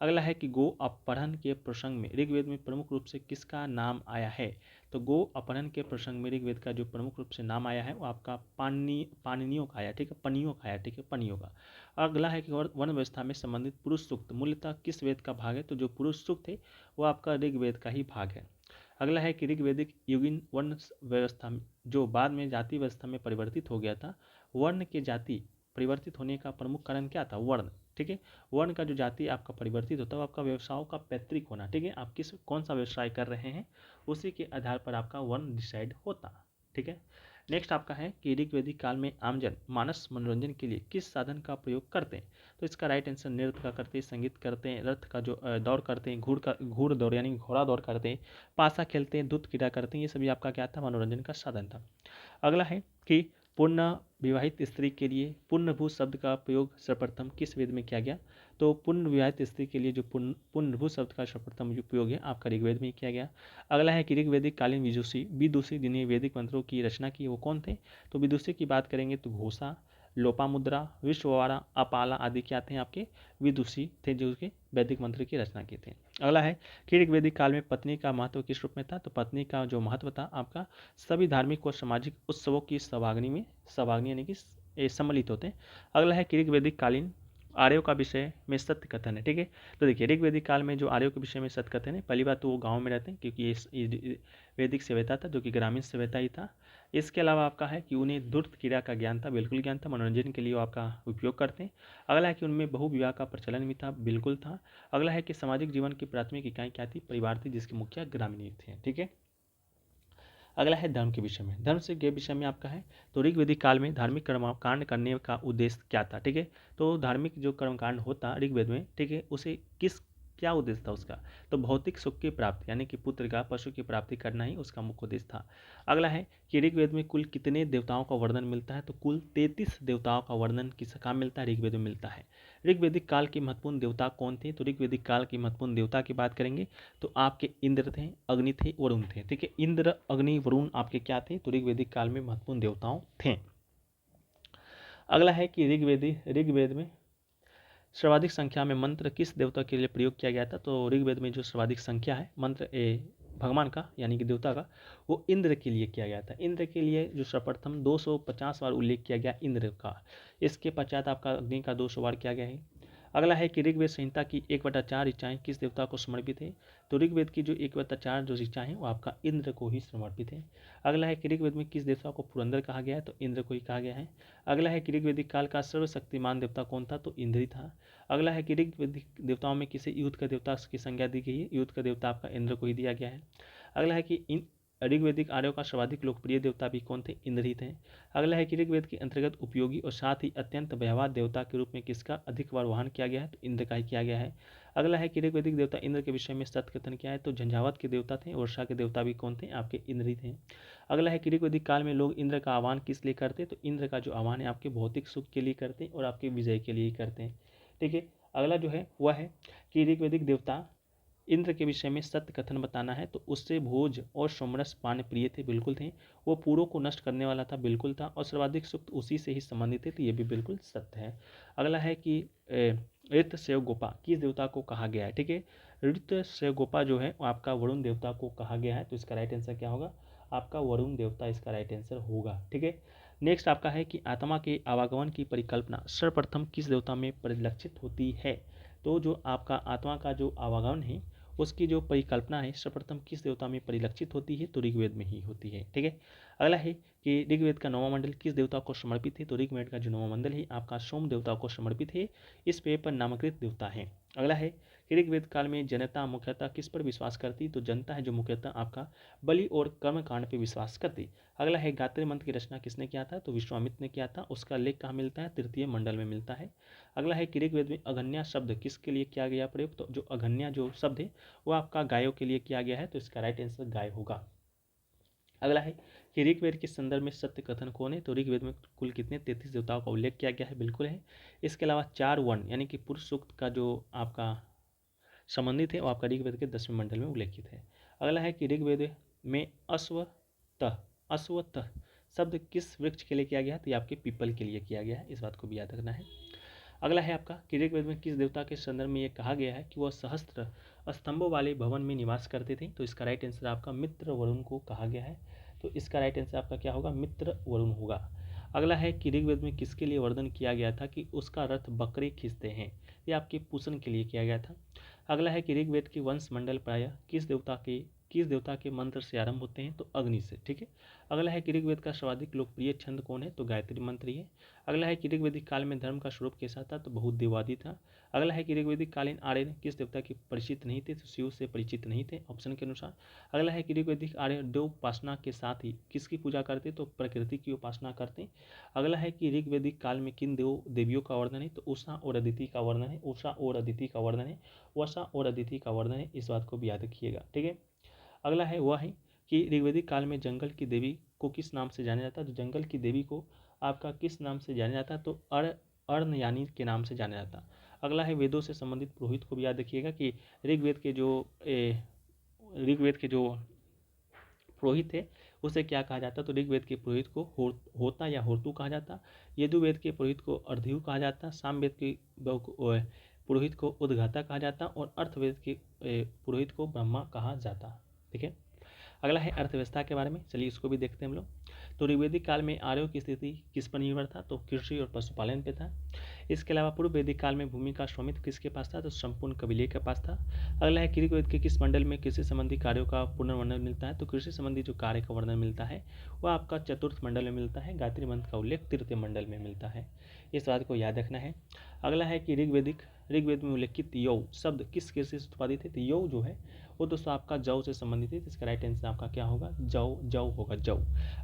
अगला है कि गो अपहरण के प्रसंग में ऋग्वेद में प्रमुख रूप से किसका नाम आया है। तो गो अपहरण के प्रसंग में ऋग्वेद का जो प्रमुख रूप से नाम आया है वो आपका पाणिनियों का आया। ठीक है, पनियों का आया। ठीक है, पनियों का। अगला है कि वर्ण व्यवस्था में संबंधित पुरुष सूक्त मूलतः किस वेद का भाग है। तो जो पुरुष सूक्त है वो आपका ऋग्वेद का ही भाग है। अगला है कि ऋग्वेदिक युगीन वर्ण व्यवस्था जो बाद में जाति व्यवस्था में परिवर्तित हो गया था, वर्ण के जाति परिवर्तित होने का प्रमुख कारण क्या था, वर्ण। ठीक है, वर्ण का जो जाति आपका परिवर्तित होता है वो आपका व्यवसायों का पैतृक होना। ठीक है, आप किस कौन सा व्यवसाय कर रहे हैं उसी के आधार पर आपका वर्ण डिसाइड होता। ठीक है, नेक्स्ट आपका है कि ऋग्वैदिक काल में आमजन मानस मनोरंजन के लिए किस साधन का प्रयोग करते हैं। तो इसका राइट आंसर नृत्य का करते हैं, संगीत करते हैं, रथ का जो दौड़ करते हैं, घूड़ दौड़ यानी घोड़ा दौड़ करते हैं, पासा खेलते हैं, दूध क्रीड़ा करते हैं, ये सभी आपका क्या था, मनोरंजन का साधन था। अगला है कि पूर्ण विवाहित स्त्री के लिए पुण्यभू शब्द का प्रयोग सर्वप्रथम किस वेद में किया गया। तो पुण्य विवाहित स्त्री के लिए जो पुण्यभू शब्द का सर्वप्रथम उपयोग है आपका ऋग्वेद में किया गया। अगला है कि ऋग्वेदिक कालीन विदुषी जिन्हें वैदिक मंत्रों की रचना की वो कौन थे। तो विदुषी की बात करेंगे तो घोषा, लोपामुद्रा, विश्ववारा, अपाला आदि क्या थे, आपके विदुषी थे जो कि वैदिक मंत्र की रचना किए थे। अगला है कि ऋग्वेदिक काल में पत्नी का महत्व किस रूप में था। तो पत्नी का जो महत्व था आपका सभी धार्मिक और सामाजिक उत्सवों की सभाग्नि यानी कि सम्मिलित होते हैं। अगला है कि ऋग्वेदिक कालीन आर्यों का विषय में सत्य कथन है। ठीक है, तो देखिए ऋग्वेदिक काल में जो आर्यों के विषय में सत्य कथन है, पहली बात तो वो गाँव में रहते हैं क्योंकि ये वैदिक सभ्यता था जो कि ग्रामीण सभ्यता ही था। इसके अलावा आपका है कि उन्हें धूर्त क्रीड़ा का ज्ञान था, बिल्कुल ज्ञान था, मनोरंजन के लिए वो आपका उपयोग करते हैं। अगला है कि उनमें बहु विवाह का प्रचलन भी था, बिल्कुल था। अगला है कि सामाजिक जीवन की प्राथमिक इकाई क्या थी, परिवार थी, जिसके मुखिया ग्रामीण थे। ठीक है, अगला है धर्म के विषय में, धर्म से के विषय में आपका है तो ऋग्वेदिक काल में धार्मिक कर्मकांड करने का उद्देश्य क्या था। ठीक है, तो धार्मिक जो कर्मकांड होता ऋग्वेद में, ठीक है, उसे किस क्या उद्देश्य था उसका। तो भौतिक सुख की प्राप्ति यानी कि पुत्र का पशु की प्राप्ति करना ही उसका मुख्य उद्देश्य था। अगला है कि ऋग्वेद में कुल कितने देवताओं का वर्णन मिलता है। तो कुल 33 देवताओं का वर्णन किस काम मिलता है, ऋग्वेद में मिलता है। ऋग्वेदिक काल के महत्वपूर्ण देवता कौन थे। तो ऋग्वेदिक काल की महत्वपूर्ण देवता की बात करेंगे तो आपके इंद्र थे, अग्नि थे, वरुण थे। ठीक है, इंद्र अग्नि वरुण आपके क्या थे, तो ऋग्वेदिक काल में महत्वपूर्ण देवताओं थे। अगला है कि ऋग्वेद में सर्वाधिक संख्या में मंत्र किस देवता के लिए प्रयोग किया गया था। तो ऋग्वेद में जो सर्वाधिक संख्या है मंत्र भगवान का यानी कि देवता का, वो इंद्र के लिए किया गया था। इंद्र के लिए जो सर्वप्रथम 250 बार उल्लेख किया गया इंद्र का। इसके पश्चात आपका अग्नि का 200 बार किया गया है। अगला है कि ऋग्वेद संहिता की 1/4 ऋचाएँ किस देवता को समर्पित है? तो ऋग्वेद की जो 1/4 जो ऋचाएँ हैं वो आपका इंद्र को ही समर्पित है। अगला है कि ऋग्वेद में किस देवता को पुरंदर कहा गया है? तो इंद्र को ही कहा गया है। अगला है कि ऋग्वेदिक काल का सर्वशक्तिमान देवता कौन था? तो इंद्र ही था। अगला है कि ऋग्वेदिक देवताओं में किसे युद्ध का देवता की संज्ञा दी गई है? युद्ध का देवता आपका इंद्र को ही दिया गया है। अगला है कि इन ऋग्वेदिक आर्यों का सर्वाधिक लोकप्रिय देवता भी कौन थे? इंद्र ही थे। अगला है कि ऋग्वेद के अंतर्गत उपयोगी और साथ ही अत्यंत व्यवहार देवता के रूप में किसका अधिक बार वाहन किया गया है? तो इंद्र का ही किया गया है। अगला है कि ऋग्वेदिक देवता इंद्र के विषय में सत्य कथन क्या है? तो झंझावात के देवता थे। वर्षा के देवता भी कौन थे? आपके इंद्र ही थे। अगला है कि ऋग्वेदिक काल में लोग इंद्र का आह्वान किस लिए करते? तो इंद्र का जो आह्वान है आपके भौतिक सुख के लिए करते हैं और आपके विजय के लिए ही करते हैं। ठीक है। अगला जो है वह है कि ऋग्वेदिक देवता इंद्र के विषय में सत्य कथन बताना है तो उससे भोज और सोमरस पान प्रिय थे, बिल्कुल थे। वो पूरों को नष्ट करने वाला था, बिल्कुल था। और सर्वाधिक सुख उसी से ही संबंधित थे, तो ये भी बिल्कुल सत्य है। अगला है कि ऋतश्रवगोपा किस देवता को कहा गया है? ठीक है। ऋतश्रवगोपा जो है वो आपका वरुण देवता को कहा गया है, तो इसका राइट आंसर क्या होगा? आपका वरुण देवता इसका राइट आंसर होगा। ठीक है। नेक्स्ट आपका है कि आत्मा के आवागमन की परिकल्पना सर्वप्रथम किस देवता में परिलक्षित होती है? तो जो आपका आत्मा का जो आवागमन है उसकी जो परिकल्पना है सर्वप्रथम किस देवता में परिलक्षित होती है? तो ऋग्वेद में ही होती है। ठीक है। अगला है कि ऋग्वेद का 9वां मंडल किस देवता को समर्पित है? तो ऋग्वेद का जो 9वां मंडल है आपका सोम देवता को समर्पित है। इस पेय पर नामकृत देवता है। अगला है कि ऋग्वेद काल में जनता मुख्यतः किस पर विश्वास करती? तो जनता है जो मुख्यतः आपका बलि और कर्मकांड पर विश्वास करती। अगला है गायत्री मंत्र की रचना किसने किया था? तो विश्वामित्र ने किया था। उसका लेख कहाँ मिलता है? तृतीय मंडल में मिलता है। अगला है कि ऋग्वेद में अघन्या शब्द किसके लिए किया गया प्रयोग? तो जो अघन्या जो शब्द है वो आपका गायों के लिए किया गया है, तो इसका राइट आंसर गाय होगा। अगला है कि ऋग्वेद के संदर्भ में सत्य कथन कौन है? तो ऋग्वेद में कुल कितने 33 देवताओं का उल्लेख किया गया है, बिल्कुल है। इसके अलावा 4 वर्ण यानी कि पुरुष सूक्त का जो आपका संबंधित है वो आपका ऋग्वेद के 10वें मंडल में उल्लेखित है। अगला है कि ऋग्वेद में अश्वत्थ शब्द किस वृक्ष के लिए किया गया है? तो ये आपके पीपल के लिए किया गया है, इस बात को भी याद रखना है। अगला है आपका कि ऋग्वेद में किस देवता के संदर्भ में ये कहा गया है कि वह सहस्त्र स्तंभों वाले भवन में निवास करते थे? तो इसका राइट आंसर आपका मित्र वरुण को कहा गया है, तो इसका राइट आंसर आपका क्या होगा? मित्र वरुण होगा। अगला है कि ऋग्वेद में किसके लिए वर्णन किया गया था कि उसका रथ बकरे खींचते हैं? ये आपके पूषण के लिए किया गया था। अगला है कि ऋग्वेद के वंश मंडल प्रायः किस देवता के मंत्र से आरंभ होते हैं? तो अग्नि से। ठीक है। अगला है कि ऋग्वेद का सर्वाधिक लोकप्रिय छंद कौन है? तो गायत्री मंत्र ही है। अगला है कि ऋग्वेदिक काल में धर्म का स्वरूप कैसा था? तो बहुदेववादी था। अगला है कि ऋग्वेदिक कालीन आर्य किस देवता के परिचित नहीं थे? तो शिव से परिचित नहीं थे, ऑप्शन के अनुसार। अगला है कि ऋग्वेदिक आर्य देव उपासना के साथ ही किसकी पूजा करते? तो प्रकृति की उपासना करते। अगला है कि ऋग्वेदिक काल में किन देवियों का वर्णन है? तो उषा और अदिति का वर्णन है। उषा और अदिति का वर्णन है। वषा और अदिति का वर्णन है, इस बात को भी याद रखिएगा। ठीक है। अगला है वह है कि ऋग्वेदिक काल में जंगल की देवी को किस नाम से जाना जाता है? तो जंगल की देवी को आपका किस नाम से जाना जाता है? तो अर्णयानी के नाम से जाना जाता। अगला है वेदों से संबंधित पुरोहित को भी याद रखिएगा कि ऋग्वेद के जो पुरोहित है उसे क्या कहा जाता? तो ऋग्वेद के पुरोहित को होता या होतु कहा जाता। यजुर्वेद के पुरोहित को अर्ध्यु कहा जाता। सामवेद के पुरोहित को उद्गाता कहा जाता और अर्थवेद के पुरोहित को ब्रह्मा कहा जाता। ठीक है। अगला है अर्थव्यवस्था के बारे में, चलिए इसको भी देखते हैं हम लोग। तो ऋग्वेदिक काल में आर्यों की स्थिति किस पर निर्भर था? तो कृषि और पशुपालन पे था। इसके अलावा पूर्व वैदिक काल में भूमि का स्वामित्व किसके पास था? तो संपूर्ण कबीले के पास था। अगला है कि ऋग्वेद के किस मंडल में कृषि संबंधी कार्यों का पुनर्वर्णन मिलता है? तो कृषि संबंधी जो कार्य का वर्णन मिलता है वह आपका चतुर्थ मंडल में मिलता है। गायत्री मंत्र का उल्लेख तृतीय मंडल में मिलता है, इस बात को याद रखना है। अगला है कि ऋग्वेद में उल्लेखित यौ शब्द किस कृषि से उत्पादित है? तो यौ जो है वो दोस्तों आपका जौ से संबंधित है, इसका राइट आंसर आपका क्या होगा? जौ होगा, जौ।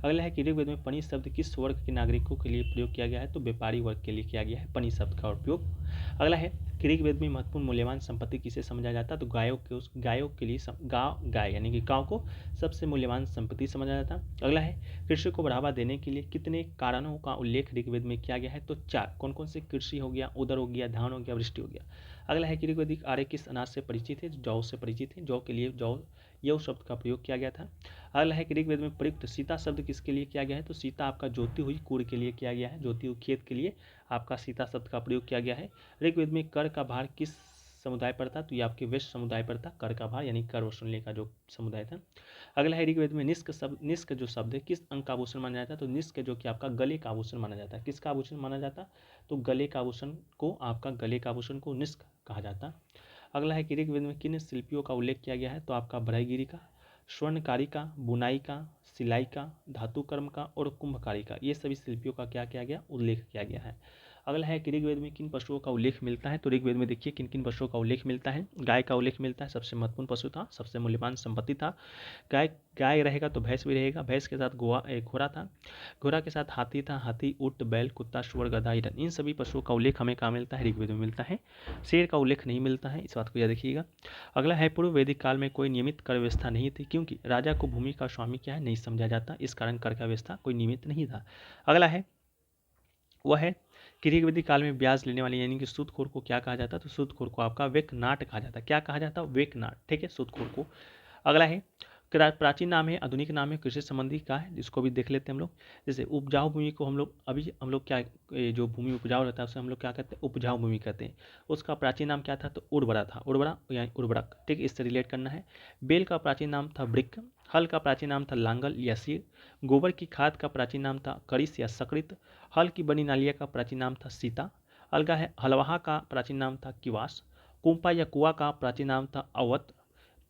अगला है कि ऋग्वेद में पणि शब्द किस वर्ग के नागरिकों के लिए प्रयोग किया गया है? तो व्यापारी वर्ग के लिए किया गया है पणि शब्द का उपयोग। अगला है कि ऋग्वेद में महत्वपूर्ण मूल्यवान संपत्ति किसे समझा जाता है? तो गायों के लिए गाय यानी कि गाँव को सबसे मूल्यवान संपत्ति समझा जाता। अगला है कृषि को बढ़ावा देने के लिए कितने कारणों का उल्लेख ऋग्वेद में किया गया है? तो 4। कौन कौन से? कृषि हो गया, उदर हो गया, धान हो गया, वृष्टि हो गया। अगला है कि ऋग्वेदिक आर्य किस अनाज से परिचित है? जौ से परिचित है। जौ के लिए यौ शब्द का प्रयोग किया गया था। अगला है कि ऋग्वेद में प्रयुक्त सीता शब्द किसके लिए किया गया है? तो सीता आपका जोती हुई कुड़ के लिए किया गया है, जोती हुई खेत के लिए आपका सीता शब्द का प्रयोग किया गया है। ऋग्वेद में कर का भार किस समुदाय पर था, तो ये आपके वेस्ट समुदाय पर था कर का भार यानी कर वसूलने का जो समुदाय था। अगला है ऋग्वेद में निष्क जो शब्द है किस अंग का आभूषण माना जाता है, तो निष्क जो कि आपका गले का आभूषण माना जाता है। किसका आभूषण माना जाता, तो गले का आभूषण को, आपका गले का आभूषण को निष्क कहा जाता। अगला है कि ऋग्वेद में किन शिल्पियों का उल्लेख किया गया है, तो आपका बढ़ईगिरी का, स्वर्णकारी का, बुनाई का, सिलाई का, धातु कर्म का और कुंभकारी का, ये सभी शिल्पियों का क्या किया गया, उल्लेख किया गया है। अगला है कि ऋग्वेद में किन पशुओं का उल्लेख मिलता है, तो ऋग्वेद में देखिए किन किन पशुओं का उल्लेख मिलता है। गाय का उल्लेख मिलता है, सबसे महत्वपूर्ण पशु था, सबसे मूल्यवान संपत्ति था। गाय गाय रहेगा तो भैंस भी रहेगा, भैंस के साथ घोड़ा था, घोड़ा के साथ हाथी था, हाथी, ऊंट, बैल, कुत्ता, सुअर, गधा, हिरन, इन सभी पशुओं का उल्लेख हमें कहाँ मिलता है, ऋग्वेद में मिलता है। शेर का उल्लेख नहीं मिलता है, इस बात को याद रखिएगा। अगला है पूर्व वैदिक काल में कोई नियमित कर व्यवस्था नहीं थी, क्योंकि राजा को भूमि का स्वामी क्या है नहीं समझा जाता, इस कारण कर का व्यवस्था कोई नियमित नहीं था। अगला है वह है कि ऋग्वेदिक काल में ब्याज लेने वाले यानी कि सूदखोर को क्या कहा जाता है, तो सूदखोर को आपका वेकनाट कहा जाता है। क्या कहा जाता है, वेकनाट, ठीक है, सूदखोर को। अगला है प्राचीन नाम है, आधुनिक नाम है, कृषि संबंधी का है, जिसको भी देख लेते हैं हम लोग। जैसे उपजाऊ भूमि को हम लोग क्या, जो भूमि उपजाऊ रहता है उसे हम लोग क्या कहते हैं, उपजाऊ भूमि कहते हैं। उसका प्राचीन नाम क्या था, तो उर्वरा था, उर्वरा यानी उर्वरक, ठीक, इससे रिलेट करना है। बेल का प्राचीन नाम था वृक्क, हल का प्राचीन नाम था लांगल या सिर, गोबर की खाद का प्राचीन नाम था करिस या सकृत, हल की बनी नालिया का प्राचीन नाम था सीता। अलगा है हलवाहा का प्राचीन नाम था किवास, कुंपा या कुआ का प्राचीन नाम था अवत,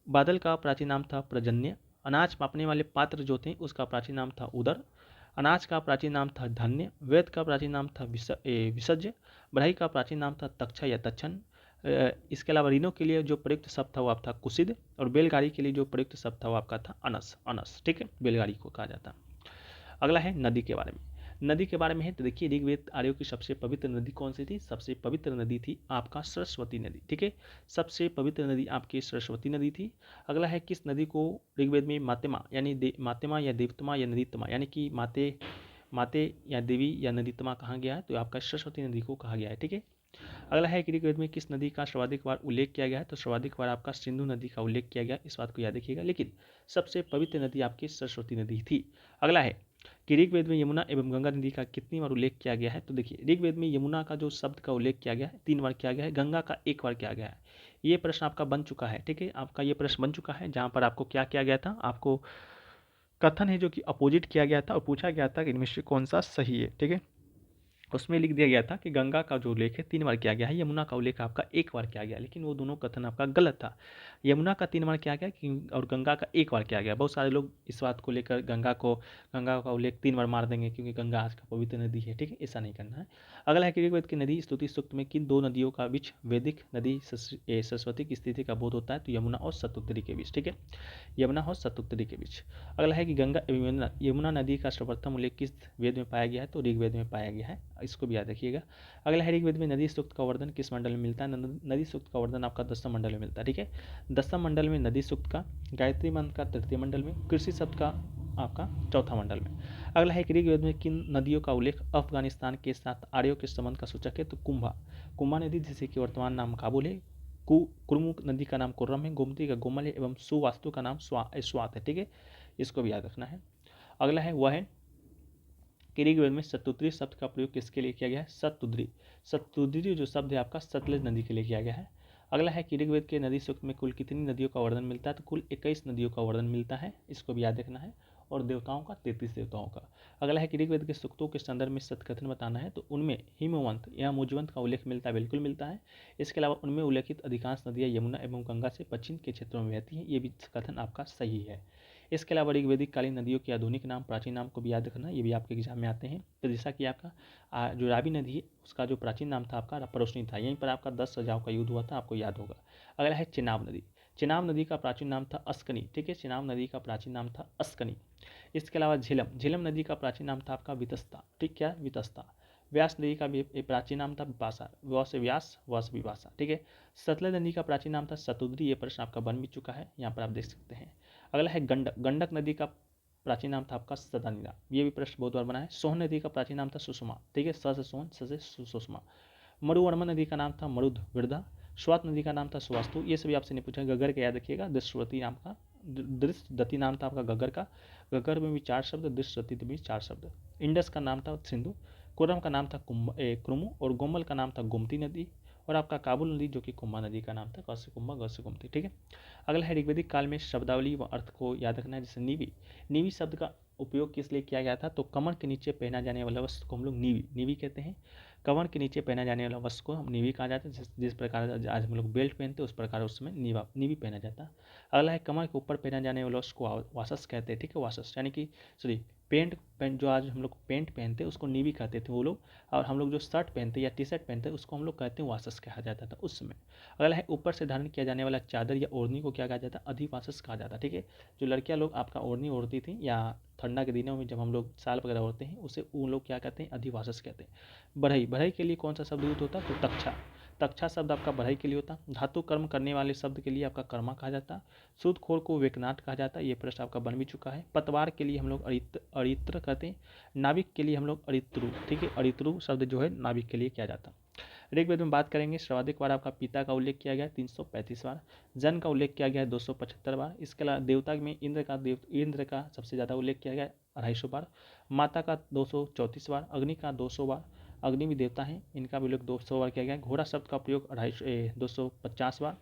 बादल का प्राचीन नाम था प्रजन्य, अनाज मापने वाले पात्र जो थे उसका प्राचीन नाम था उदर, अनाज का प्राचीन नाम था धन्य, वेद का प्राचीन नाम था विसज्य, बढ़ई का प्राचीन नाम था तक्षा या तक्षण। इसके अलावा रीनों के लिए जो प्रयुक्त शब्द था वो आपका कुसिद, और बैलगाड़ी के लिए जो प्रयुक्त शब्द था वो आपका था अनस, अनस, ठीक है, बैलगाड़ी को कहा जाता। अगला है नदी के बारे में। नदी के बारे में है तो देखिए ऋग्वेद आर्यों की सबसे पवित्र नदी कौन सी थी, सबसे पवित्र नदी थी आपका सरस्वती नदी, ठीक है, सबसे पवित्र नदी आपकी सरस्वती नदी थी। अगला है किस नदी को ऋग्वेद में मातेमा यानी मातेमा या देवतमा या नदीतमा यानी कि माते माते या देवी या नदीतमा कहा गया है, तो आपका सरस्वती नदी को कहा गया है, ठीक है। अगला है कि ऋग्वेद में किस नदी का सर्वाधिक बार उल्लेख किया गया है, तो सर्वाधिक बार आपका सिंधु नदी का उल्लेख किया गया, इस बात को याद रखिएगा, लेकिन सबसे पवित्र नदी आपकी सरस्वती नदी थी। अगला है कि ऋग्वेद में यमुना एवं गंगा नदी का कितनी बार उल्लेख किया गया है, तो देखिए ऋग्वेद में यमुना का जो शब्द का उल्लेख किया गया है 3 बार किया गया है, गंगा का 1 बार किया गया है। ये प्रश्न आपका बन चुका है, ठीक है, आपका ये प्रश्न बन चुका है, जहाँ पर आपको क्या किया गया था, आपको कथन है जो कि अपोजिट किया गया था और पूछा गया था कि इनमें से कौन सा सही है, ठीक है। उसमें लिख दिया गया था कि गंगा का जो उल्लेख है 3 बार किया गया है, यमुना का उल्लेख आपका 1 बार किया गया, लेकिन वो दोनों कथन आपका गलत था। यमुना का 3 बार किया गया और गंगा का 1 बार किया गया। बहुत सारे लोग इस बात को लेकर गंगा का उल्लेख 3 बार मार देंगे क्योंकि गंगा आज का पवित्र नदी है, ठीक है, ऐसा नहीं करना है। अगला है कि ऋग्वेद की नदी स्तुति सूक्त में किन 2 नदियों का बीच वैदिक नदी सरस्वती की स्थिति का बोध होता है, तो यमुना और शतुद्री के बीच, ठीक है, यमुना और शतुद्री के बीच। अगला है कि गंगा एवं यमुना नदी का सर्वप्रथम उल्लेख किस वेद में पाया गया है, तो ऋग्वेद में पाया गया है, इसको भी याद रखिएगा। अगला है ऋग्वेद में नदी सूक्त का वर्णन किस मंडल में मिलता है, नदी सूक्त का वर्णन आपका 10वें मंडल में मिलता है, ठीक है, 10वें मंडल में नदी सूक्त का, गायत्री मंत्र का 3य मंडल में, कृषि शब्द का आपका 4था मंडल में। अगला है कि ऋग्वेद में किन नदियों का उल्लेख अफगानिस्तान के साथ आर्यों के संबंध का सूचक है, तो कुंभा नदी जिसे कि वर्तमान नाम काबुल है, कुर्मु नदी का नाम कुर्रम है, गोमती का गोमल है एवं सुवास्तु का नाम स्वात है, ठीक है, इसको भी याद रखना है। अगला है वह है कि ऋग्वेद में शतुद्री शब्द का प्रयोग किसके लिए किया गया है, शतुद्री जो शब्द है आपका सतलज नदी के लिए किया गया है। अगला है कि ऋग्वेद के नदी सूक्त में कुल कितनी नदियों का वर्णन मिलता है, तो कुल 21 नदियों का वर्णन मिलता है, इसको भी याद रखना है, और देवताओं का 33 देवताओं का। अगला है कि ऋग्वेद के सूक्तों के संदर्भ में सत्कथन बताना है, तो उनमें हिमवंत या मुजवंत का उल्लेख मिलता है, बिल्कुल मिलता है। इसके अलावा उनमें उल्लेखित अधिकांश नदियाँ यमुना एवं गंगा से पश्चिम के क्षेत्रों में बहती हैं, ये भी कथन आपका सही है। इसके अलावा ऋग्वेदिक कालीन नदियों के आधुनिक नाम, प्राचीन नाम को भी याद रखना, ये भी आपके एग्जाम में आते हैं। तो जैसा कि आपका जो रावी नदी है उसका जो प्राचीन नाम था आपका परोशनी था, यहीं पर आपका 10 सजाओं का युद्ध हुआ था, आपको याद होगा। अगला है चेनाब नदी। चेनाब नदी का प्राचीन नाम था अस्कनी, ठीक है, चेनाब नदी का प्राचीन नाम था अस्कनी। इसके अलावा झेलम नदी का प्राचीन नाम था आपका वितस्ता, ठीक, क्या, वितस्ता। व्यास नदी का भी प्राचीन नाम था विपाशा, व से व्यास, व से विपाशा, ठीक है। सतलज नदी का प्राचीन नाम था शतुद्री, ये प्रश्न आपका बन भी चुका है, यहाँ पर आप देख सकते हैं। अगला है गंडक नदी का प्राचीन नाम था आपका सदानीरा, ये भी प्रश्न बहुत बार बना है। सोहन नदी का प्राचीन नाम था सुषमा, ठीक है, स से सोहन, स से सुषमा। मरुवर्मा नदी का नाम था मरुद वृद्धा, स्वात नदी का नाम था सुवास्तु, ये सभी आपसे नहीं पूछा। गगर का याद रखिएगा, दृश्यवती नाम का, दृश्यदती नाम था आपका गगर का, गगर में भी 4 शब्द, दृश्यवती में भी 4 शब्द। इंडस का नाम था सिंधु, कुरम का नाम था क्रुमु और गोमल का नाम था गोमती नदी, और आपका काबुल नदी जो कि कुंभा नदी का नाम था, क से कुंभा ग से गोमती। ठीक है। अगला है ऋग्वेदिक काल में शब्दावली व अर्थ को याद रखना है। जैसे नीवी, नीवी शब्द का उपयोग किस लिए किया गया था, तो कमर के नीचे पहना जाने वाला वस्त्र को हम लोग नीवी नीवी कहते हैं। कमर के नीचे पहना जाने वाला वस्त्र को हम नीवी कहा जाता है। जिस प्रकार आज हम लोग बेल्ट पहनते हैं उस प्रकार उसमें नीवी पहना जाता है। अगला है कमर के ऊपर पहना जाने वाला वस्त्र को वासस कहते हैं। ठीक है, वासस यानी कि सॉरी पेंट जो आज हम लोग पेंट पहनते हैं उसको नीवी कहते थे वो लोग, और हम लोग जो शर्ट पहनते हैं या टी शर्ट पहनते हैं उसको हम लोग कहते हैं वासस कहा जाता था उस समय। अगला है ऊपर से धारण किया जाने वाला चादर या ओढ़नी को क्या कहा जाता है, अधिवासस कहा जाता है। ठीक है, जो लड़कियां लोग आपका ओढ़नी ओढ़ती थी या ठंडा के दिनों में जब हम लोग साल वगैरह ओढ़ते हैं उसे उन लोग क्या कहते हैं, अधिवासस कहते हैं। बढ़ई, बढ़ई के लिए कौन सा शब्द यूज होता है, तो तक्षा, तक्षा शब्द आपका बढ़ई के लिए होता है। धातु कर्म करने वाले शब्द के लिए आपका कर्मा कहा जाता है। सूदखोर को वेकनाट कहा जाता है, ये प्रश्न आपका बन भी चुका है। पतवार के लिए हम लोग अरित्र कहते हैं। नाविक के लिए हम लोग अरित्रु। ठीक है, अरित्रु शब्द जो है नाविक के लिए किया जाता है। ऋग्वेद में बात करेंगे, सर्वाधिक बार आपका पिता का उल्लेख किया गया है 335 बार, जन का उल्लेख किया गया है 275 बार। इसके अलावा देवता में इंद्र का सबसे ज़्यादा उल्लेख किया गया है 250 बार, माता का 234 बार, अग्नि का 200 बार, अग्नि भी देवता है इनका भी उल्लेख 200 बार किया गया है। घोड़ा शब्द का प्रयोग 250 बार,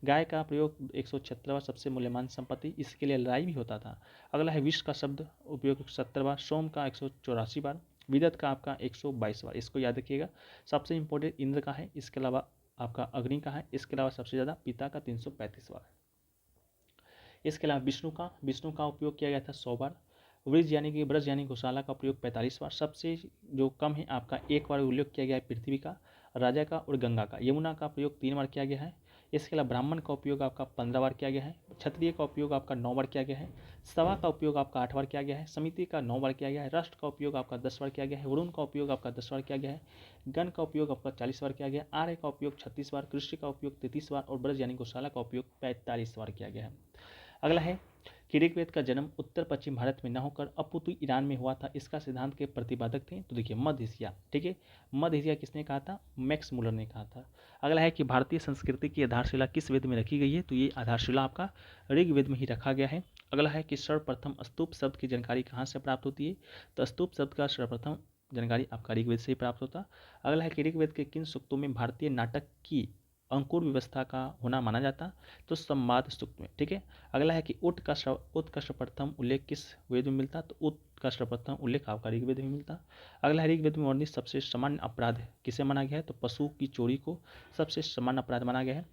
गाय का प्रयोग 176 बार, सबसे मूल्यवान संपत्ति, इसके लिए लड़ाई भी होता था। अगला है विष का शब्द उपयोग 70 बार, सोम का 184 बार, विदत का आपका 122 बार, इसको याद रखिएगा। सबसे इंपॉर्टेंट इंद्र का है, इसके अलावा आपका अग्नि का है, इसके अलावा सबसे ज़्यादा पिता का 335 बार। इसके अलावा विष्णु का उपयोग किया गया था 100 बार। ब्रज यानी गौशाला का प्रयोग 45 बार। सबसे जो कम है आपका एक बार उल्लेख किया गया है पृथ्वी का, राजा का और गंगा का। यमुना का प्रयोग 3 बार किया गया है। इसके अलावा ब्राह्मण का उपयोग आपका 15 बार किया गया है। क्षत्रिय का उपयोग आपका 9 बार किया गया है। सभा का उपयोग आपका 8 बार किया गया है। समिति का 9 बार किया गया है। राष्ट्र का उपयोग आपका 10 बार किया गया है। वरुण का उपयोग आपका 10 बार किया गया है। गण का उपयोग आपका 40 बार किया गया है। आर्य का उपयोग 36 बार, कृषि का उपयोग 33 बार और ब्रज यानी गौशाला का उपयोग 45 बार किया गया है। अगला है कि ऋग्वेद का जन्म उत्तर पश्चिम भारत में न होकर अपुतु ईरान में हुआ था, इसका सिद्धांत के प्रतिपादक थे, तो देखिए मध्य एशिया। ठीक है, मध्य एशिया किसने कहा था, मैक्स मुलर ने कहा था। अगला है कि भारतीय संस्कृति की आधारशिला किस वेद में रखी गई है, तो ये आधारशिला आपका ऋग्वेद में ही रखा गया है। अगला है कि सर्वप्रथम स्तूप शब्द की जानकारी कहाँ से प्राप्त होती है, तो स्तूप शब्द का सर्वप्रथम जानकारी आपका ऋग्वेद से ही प्राप्त होता। अगला है कि ऋग्वेद के किन सूक्तों में भारतीय नाटक की अंकुर व्यवस्था का होना माना जाता, तो संवाद सूक्त में। ठीक है, अगला है कि उट का सर्वप्रथम उल्लेख किस वेद में मिलता, तो उट का सर्वप्रथम उल्लेख आपका ऋग्वेद में मिलता। अगला है ऋग्वेद में वर्णित सबसे सामान्य अपराध किसे माना गया है, तो पशु की चोरी को सबसे सामान्य अपराध माना गया है।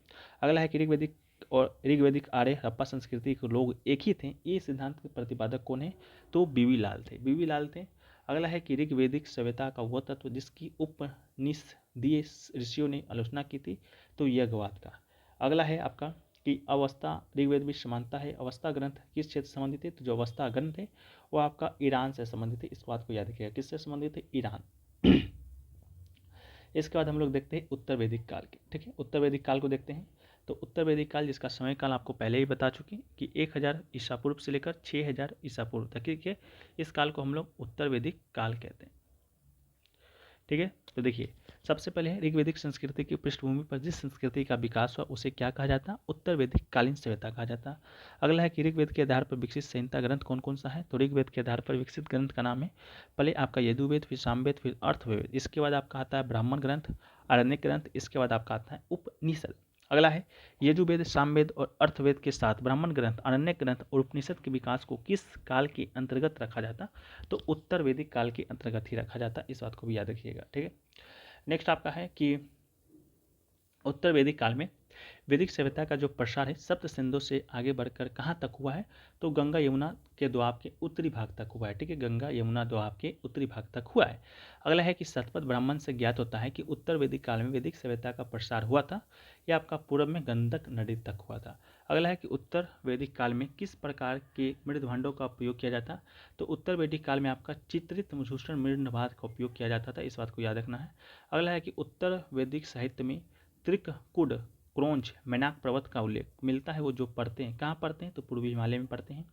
अगला है कि ऋग्वेदिक आर्य हड़प्पा संस्कृति के लोग एक ही थे, ये सिद्धांत के प्रतिपादक कौन है, तो बीवी लाल थे। अगला है कि ऋग्वेदिक सभ्यता का वह तत्व जिसकी उपनिषदीय ऋषियों ने आलोचना की थी, तो यज्ञवाद का। अगला है आपका कि अवस्था ऋग्वेद में समानता है। अवस्था ग्रंथ किस क्षेत्र से संबंधित है, तो जो अवस्था ग्रंथ है वो आपका ईरान से संबंधित है, इस बात को याद रखिएगा, किससे संबंधित है, ईरान। इसके बाद हम लोग देखते हैं उत्तर वैदिक काल के। ठीक है, उत्तर वैदिक काल को देखते हैं। तो उत्तर वैदिक काल जिसका समय काल आपको पहले ही बता चुके कि 1000 ईसा पूर्व से लेकर 6000 ईसा पूर्व तक। ठीक है, इस काल को हम लोग उत्तर वैदिक काल कहते हैं। ठीक है, तो देखिए सबसे पहले है ऋग्वेदिक संस्कृति की पृष्ठभूमि पर जिस संस्कृति का विकास हुआ उसे क्या कहा जाता है, उत्तर वैदिक कालीन सभ्यता कहा जाता है। अगला है कि ऋग्वेद के आधार पर विकसित संहिता ग्रंथ कौन कौन सा है, तो ऋग्वेद के आधार पर विकसित ग्रंथ का नाम है पहले आपका यजुर्वेद, फिर सामवेद, फिर अर्थवेद, इसके बाद आपका आता है ब्राह्मण ग्रंथ, आरण्यक ग्रंथ, इसके बाद आपका आता है उपनिषद। अगला है यजुर्वेद, सामवेद और अर्थवेद के साथ ब्राह्मण ग्रंथ, आरण्यक ग्रंथ और उपनिषद के विकास को किस काल के अंतर्गत रखा जाता, तो उत्तर वैदिक काल के अंतर्गत ही रखा जाता, इस बात को भी याद रखिएगा। ठीक है, नेक्स्ट आपका है कि उत्तर वैदिक काल में वैदिक सभ्यता का जो प्रसार है सप्त सिंधु से आगे बढ़कर कहाँ तक हुआ है, तो गंगा यमुना के दोआब के उत्तरी भाग तक हुआ है। ठीक है, गंगा यमुना दोआब के उत्तरी भाग तक हुआ है। अगला है कि शतपथ ब्राह्मण से ज्ञात होता है कि उत्तर वैदिक काल में वैदिक सभ्यता का प्रसार हुआ था, यह आपका पूर्व में गंडक नदी तक हुआ था। अगला है कि उत्तर वैदिक काल में किस प्रकार के मृद भांडों का उपयोग किया जाता, तो उत्तर वैदिक काल में आपका चित्रित भूषण मृद भात का उपयोग किया जाता था, इस बात को याद रखना है। अगला है कि उत्तर वैदिक साहित्य में त्रिककुट, क्रोंच, मैनाक पर्वत का उल्लेख मिलता है, वो जो पढ़ते हैं कहाँ पढ़ते हैं, तो पूर्वी हिमालय में पढ़ते हैं।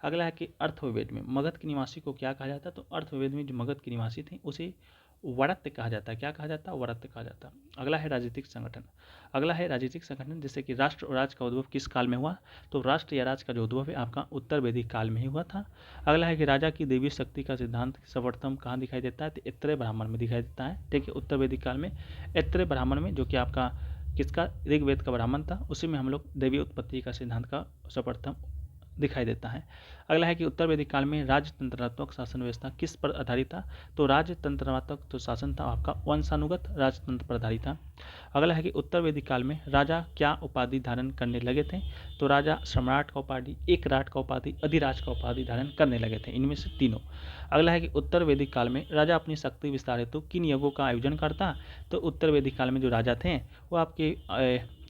अगला है कि अर्थवेद में मगध के निवासी को क्या कहा जाता है, तो अर्थवेद में जो मगध के निवासी थे उसे वरत्य कहा जाता है। क्या कहा जाता है? वरत्य कहा जाता है। अगला है राजनीतिक संगठन। अगला है राजनीतिक संगठन, जैसे कि राष्ट्र और राज्य का उद्भव किस काल में हुआ? तो राष्ट्र या राज्य का जो उद्भव है आपका उत्तर वैदिक काल में ही हुआ था। अगला है कि राजा की देवी शक्ति का सिद्धांत सर्वप्रथम कहाँ दिखाई देता है? तो ऐत्रेय ब्राह्मण में दिखाई देता है। ठीक है, उत्तर वैदिक काल में ऐत्रेय ब्राह्मण में, जो कि आपका किसका? ऋग्वेद का ब्राह्मण था, उसी में हम लोग देवी उत्पत्ति का सिद्धांत का सर्वप्रथम दिखाई देता है। अगला है कि उत्तर वैदिक काल में राजतंत्रात्मक शासन व्यवस्था किस पर आधारित था? तो राजतंत्रात्मक जो शासन था आपका वंशानुगत राजतंत्र पर आधारित था। अगला है कि उत्तर वैदिक काल में राजा क्या उपाधि धारण करने लगे थे? तो राजा सम्राट का उपाधि, एकराट का उपाधि, अधिराज का उपाधि धारण करने लगे थे, इनमें से तीनों। अगला है कि उत्तर वैदिक काल में राजा अपनी शक्ति विस्तार हेतु किन यज्ञों का आयोजन करता? तो उत्तर वैदिक काल में जो राजा थे वो आपके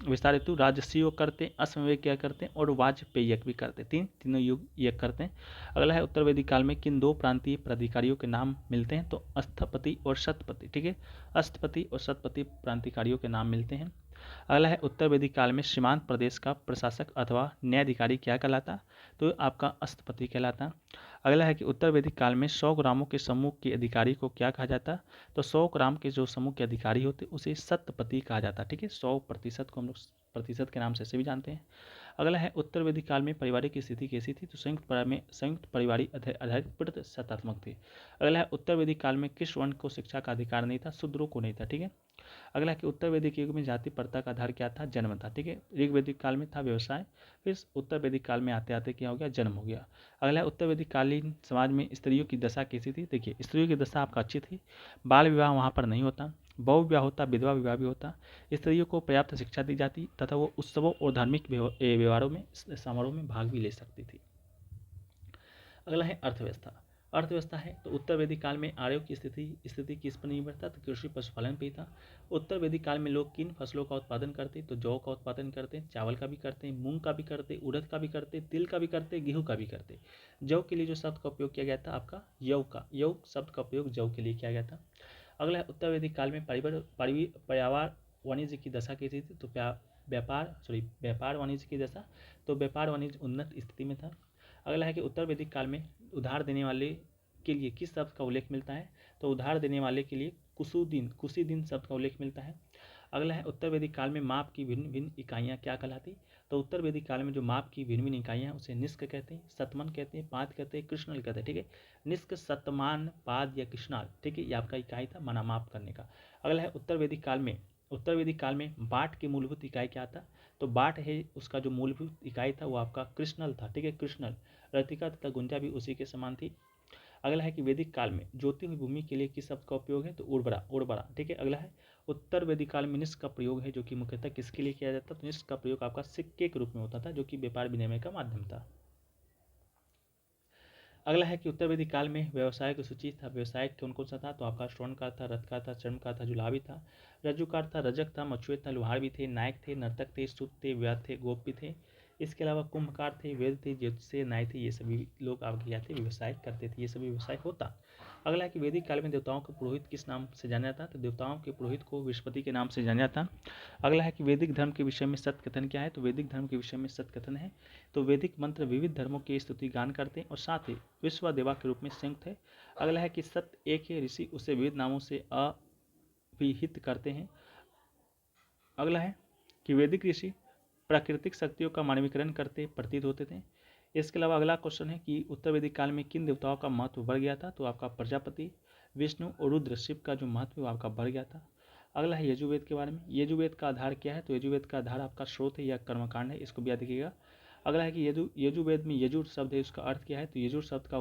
विस्तार हेतु राजसी योग करते, अश्वमेध क्या करते और वाजपेय यज्ञ भी करते, तीनों युग यज्ञ करते हैं। अगला है उत्तर वैदिक काल में किन दो प्रांतीय प्राधिकारियों के नाम मिलते हैं? तो अस्थपति और शतपति। ठीक है, अस्थपति और शतपति प्रांतिकारियों के नाम मिलते हैं। अगला है उत्तर वैदिक काल में सीमांत प्रदेश का प्रशासक अथवा न्यायाधिकारी क्या कहलाता? तो आपका अस्थपति कहलाता। अगला है कि उत्तर वैदिक काल में 100 ग्रामों के समूह के अधिकारी को क्या कहा जाता? तो 100 ग्राम के जो समूह के अधिकारी होते उसे शतपति कहा जाता। ठीक है, 100% को हम लोग प्रतिशत के नाम से भी जानते हैं। अगला है उत्तर वैदिक काल में पारिवारिक स्थिति कैसी थी? तो संयुक्त पारिवारिक आधारित प्रजातंत्रात्मक थी। अगला है उत्तर वैदिक काल में किस वर्ण को शिक्षा का अधिकार नहीं था? शूद्रों को नहीं था। ठीक है, अगला कि उत्तर वैदिक युग में जाति प्रथा का आधार क्या था? जन्म था। ठीक है, ऋग वैदिक काल में था व्यवसाय, फिर उत्तर वैदिक काल में आते आते क्या हो गया? जन्म हो गया। अगला उत्तर वैदिक कालीन समाज में स्त्रियों की दशा कैसी थी? देखिए, स्त्रियों की दशा आपका अच्छी थी, बाल विवाह वहाँ पर नहीं होता, बहु विवाह होता, विधवा विवाह भी होता, स्त्रियों को पर्याप्त शिक्षा दी जाती तथा वो उत्सवों और धार्मिक व्यवहारों में समारोह में भाग भी ले सकती थी। अगला है अर्थव्यवस्था। अर्थव्यवस्था है तो उत्तर वैदिक काल में आर्यों की स्थिति किस पर निर्भर था? तो कृषि पशुपालन पे था। उत्तर वैदिक काल में लोग किन फसलों का उत्पादन करते? तो जौ का उत्पादन करते, चावल का भी करते, मूंग का भी करते, उड़द का भी करते, तिल का भी करते, गेहूं का भी करते। जौ के लिए जो शब्द का उपयोग किया गया था आपका यौ का, यौ शब्द का उपयोग जौ के लिए किया गया था। अगला है उत्तर वैदिक काल में पर्यावरण वाणिज्य की दशा कैसी थी? तो व्यापार वाणिज्य की दशा, तो व्यापार वाणिज्य उन्नत स्थिति में था। अगला है कि उत्तर वैदिक काल में उधार देने वाले के लिए किस शब्द का उल्लेख मिलता है? तो उधार देने वाले के लिए कुशीदिन शब्द का उल्लेख मिलता है। अगला है उत्तर वैदिक काल में माप की भिन्न भिन्न इकाइयाँ क्या कहलाती? तो उत्तर वैदिक काल में जो माप की भिन्न भिन्न इकाइयाँ उसे निष्क कहते हैं, शतमन कहते हैं, पाद कहते हैं, कृष्णल कहते हैं। ठीक है, निष्क, शतमान, पाद या कृष्णाल, ठीक है, ये आपका इकाई था माना माप करने का। अगला है उत्तर वैदिक काल में बाट की मूलभूत इकाई क्या था? तो बाट है उसका जो मूलभूत इकाई था वो आपका कृष्णल था। ठीक है, कृष्णल, रतिका तथा गुंजा भी उसी के समान थी। अगला है कि वैदिक काल में जोती हुई भूमि के लिए किस शब्द का उपयोग है? तो उर्वरा। ठीक है, अगला है उत्तर वैदिक काल में निष्क का प्रयोग है, जो कि मुख्यतः किसके लिए किया जाता? तो निष्क का प्रयोग आपका सिक्के के रूप में होता था, जो कि व्यापार विनिमय का माध्यम था। अगला है कि उत्तर वैदिक काल में व्यवसाय की सूची था, व्यवसाय कौन कौन सा था? तो आपका स्वर्णकार था, रथकार था, चर्मकार था, जुलाबी था, रज्जुकार था, रजक था, मछुए था, लोहार भी थे, नायक थे, नर्तक थे, सूत थे, व्याध थे, गोप भी थे। इसके अलावा कुंभकार थे, वेद थे, ज्योतिष नाय थे, ये सभी लोग आपके क्या थे? व्यवसाय करते थे, ये सभी व्यवसाय होता। अगला है कि वैदिक काल में देवताओं के पुरोहित किस नाम से जाना जाता? तो देवताओं के पुरोहित को बृहस्पति के नाम से जाना जाता। अगला है कि वैदिक धर्म के विषय में सत्य कथन क्या है? तो वैदिक धर्म के विषय में सत्य कथन है तो वैदिक मंत्र विविध धर्मों की स्तुति गान करते हैं और साथ ही विश्व देवा के रूप में संयुक्त है। अगला है कि सत्य एक है, ऋषि उसे विविध नामों से अभिहित करते हैं। अगला है कि वैदिक ऋषि प्राकृतिक शक्तियों का मानवीकरण करते प्रतीत होते थे। इसके अलावा अगला क्वेश्चन है कि उत्तर वैदिक काल में किन देवताओं का महत्व बढ़ गया था? तो आपका प्रजापति, विष्णु और रुद्र, शिव का जो महत्व है आपका बढ़ गया था। अगला है यजुर्वेद के बारे में। यजुर्वेद का आधार क्या है? तो यजुर्वेद का आधार आपका स्रोत है या कर्मकांड है, इसको भी याद रखिएगा। अगला है कि यजुर्वेद में यजुर शब्द है, उसका अर्थ क्या है? तो यजुर शब्द का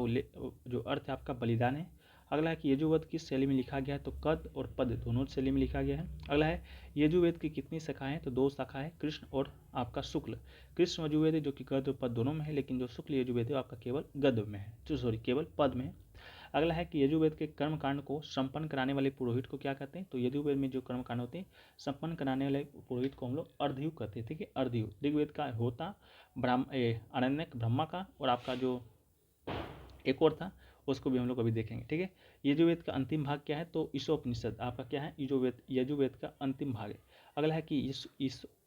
जो अर्थ है आपका बलिदान है। अगला है कि यजुर्वेद किस शैली में लिखा गया है? तो कद और पद दोनों शैली में लिखा गया है। अगला है यजुर्वेद की कितनी शाखाएं हैं? तो 2 शाखा है, कृष्ण और आपका शुक्ल। कृष्ण यजुर्वेद है जो कि गद्य और पद दोनों में है, लेकिन जो शुक्ल यजुर्वेद है आपका केवल गद्य में है, केवल पद में है। अगला है कि यजुर्वेद के कर्मकांड को संपन्न कराने वाले पुरोहित को क्या कहते हैं? तो यजुर्वेद में जो कर्मकांड होते हैं संपन्न कराने वाले पुरोहित को हम लोग अर्धयु कहते हैं। ठीक है, अर्धयु। ऋग्वेद का होता आरण्यक ब्रह्मा का, और आपका जो एक और था उसको भी हम लोग अभी देखेंगे। ठीक है, यजुर्वेद का अंतिम भाग क्या है? तो ईशोपनिषद आपका क्या है? यजुर्वेद का अंतिम भाग है। अगला है कि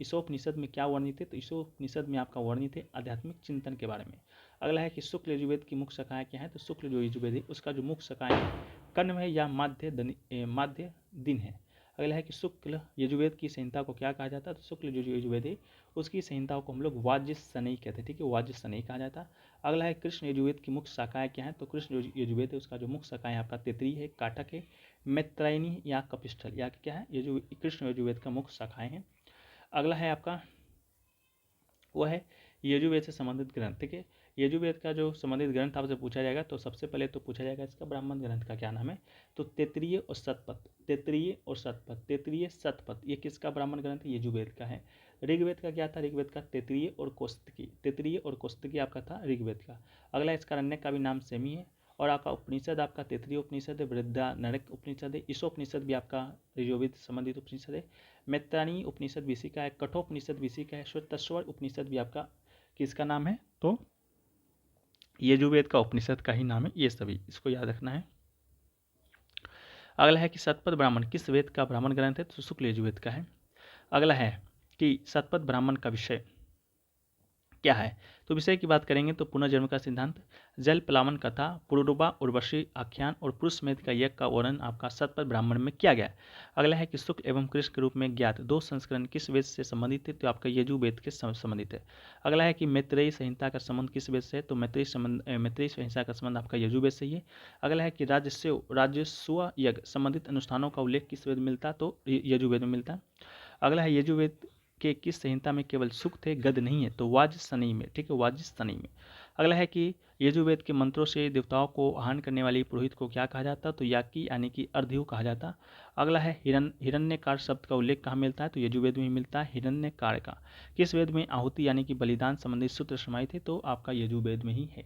ईशोपनिषद में क्या वर्णित है? तो ईशोपनिषद में आपका वर्णित है आध्यात्मिक चिंतन के बारे में। अगला है कि शुक्ल यजुर्वेद की मुख्य शाखाएं क्या है? तो शुक्ल जो यजुर्वेद है उसका जो मुख्य शाखाएं है कण्व है या माध्य दिन है। अगला है कि शुक्ल यजुर्वेद की संहिता को क्या कहा जाता है, तो शुक्ल जो यजुर्वेद है उसकी संहिताओं को हम लोग वाज्य सनई कहते हैं, ठीक है, वाज्य सनई कहा जाता है। अगला है कृष्ण यजुर्वेद की मुख्य शाखाएं क्या है, तो कृष्ण यजुर्वेद है उसका जो मुख्य शाखाएं आपका तैतरीय है, काटक है, मैत्रायनी या कपिस्थल, या क्या है कृष्ण यजुर्वेद का मुख्य शाखाएं हैं। अगला है आपका वो है यजुर्वेद से संबंधित ग्रंथ, ठीक है। यजुर्वेद का जो संबंधित ग्रंथ आपसे पूछा जाएगा तो सबसे पहले तो पूछा जाएगा इसका ब्राह्मण ग्रंथ का क्या नाम है, तो तैतरीय और शतपथ, तैतरीय और शतपथ, तैतरीय शतपथ ये किसका ब्राह्मण ग्रंथ है, यजुर्वेद का है। ऋग्वेद का क्या था, ऋग्वेद का तैतरीय और कौस्तुकी, तैतरीय और कौस्तुकी आपका था ऋग्वेद का। अगला इसका अन्य का भी नाम सेम ही है। और आपका उपनिषद आपका तैतरीय उपनिषद है, वृद्धारण्यक उपनिषद है, ईशोपनिषद भी आपका यजुर्वेद संबंधित उपनिषद है, मैत्रायणी उपनिषद भी इसी का है, कठोपनिषद भी इसी का है, श्वेतश्वर उपनिषद भी आपका किसका नाम है, तो यजुर्वेद का उपनिषद का ही नाम है, ये सभी इसको याद रखना है। अगला है कि शतपथ ब्राह्मण किस वेद का ब्राह्मण ग्रंथ है, तो शुक्ल यजुर्वेद का है। अगला है कि शतपथ ब्राह्मण का विषय क्या है, तो विषय की बात करेंगे तो पुनर्जन्म का सिद्धांत, जल प्लावन कथा, पुरुरवा उर्वशी आख्यान और पुरुष मेध का यज्ञ का वर्णन आपका शतपथ ब्राह्मण में किया गया है। अगला है कि शुक्ल एवं कृष्ण के रूप में ज्ञात दो संस्करण किस वेद से संबंधित है, तो आपका यजुर्वेद के संबंधित है। अगला है कि मैत्रेयी संहिता का संबंध किस वेद से है, तो मैत्रेयी संहिता का संबंध आपका यजुर्वेद से ही है। अगला है कि राजस्व यज्ञ संबंधित अनुष्ठानों का उल्लेख किस वेद में मिलता है, तो यजुर्वेद में मिलता है। अगला है यजुर्वेद के किस संहिता में केवल सूक्त है गद नहीं है, तो वाज्य सनई में, ठीक है, वाज्य सनई में। अगला है कि यजुर्वेद के मंत्रों से देवताओं को आह्वान करने वाली पुरोहित को क्या कहा जाता, तो याकी यानी कि अर्ध्यु कहा जाता। अगला है हिरण्यकार शब्द का उल्लेख कहाँ मिलता है, तो यजुर्वेद में मिलता है हिरण्यकार का। किस वेद में आहुति यानी कि बलिदान संबंधित सूत्र समाहित है, तो आपका यजुर्वेद में ही है।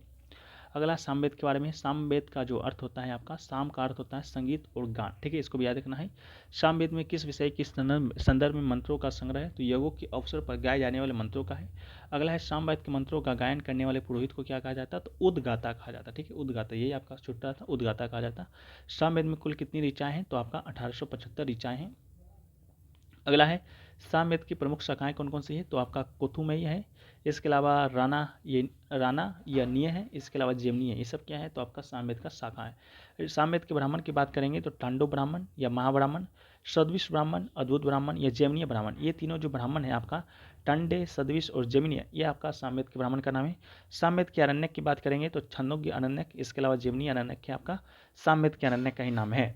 अगला सामवेद के बारे में, सामवेद का जो अर्थ होता है आपका, साम का अर्थ होता है संगीत और गान, ठीक है, इसको भी याद रखना है। सामवेद में किस विषय के संदर्भ में मंत्रों का संग्रह है, तो यज्ञों के अवसर पर गाए जाने वाले मंत्रों का है। अगला है सामवेद के मंत्रों का गायन करने वाले पुरोहित को क्या कहा जाता है, तो उद्गाता कहा जाता है, ठीक है, उद्गाता, यही आपका छुट्टा था, उद्गाता कहा जाता। सामवेद में कुल कितनी ऋचाएं हैं, तो आपका 1875 ऋचाएं हैं। अगला है सामवेद की प्रमुख शाखाएं कौन कौन सी है, तो आपका कुथुमयी है, इसके अलावा राना या निय है, इसके अलावा जेमनी है, ये सब क्या है, तो आपका सामवेद का शाखा है। सामवेद के ब्राह्मण की बात करेंगे तो टांडव ब्राह्मण या महाब्राह्मण, सदविश ब्राह्मण, अद्भुत ब्राह्मण या जेमनीय ब्राह्मण, ये तीनों जो ब्राह्मण है आपका टांडे, सदविश और जेमनीय, ये आपका सामवेद के ब्राह्मण का नाम है। सामवेद के अरण्यक की बात करेंगे तो छंदोग्य अरण्यक, इसके अलावा जेमनीय अरण्यक आपका सामवेद के अरण्यक का ही नाम है।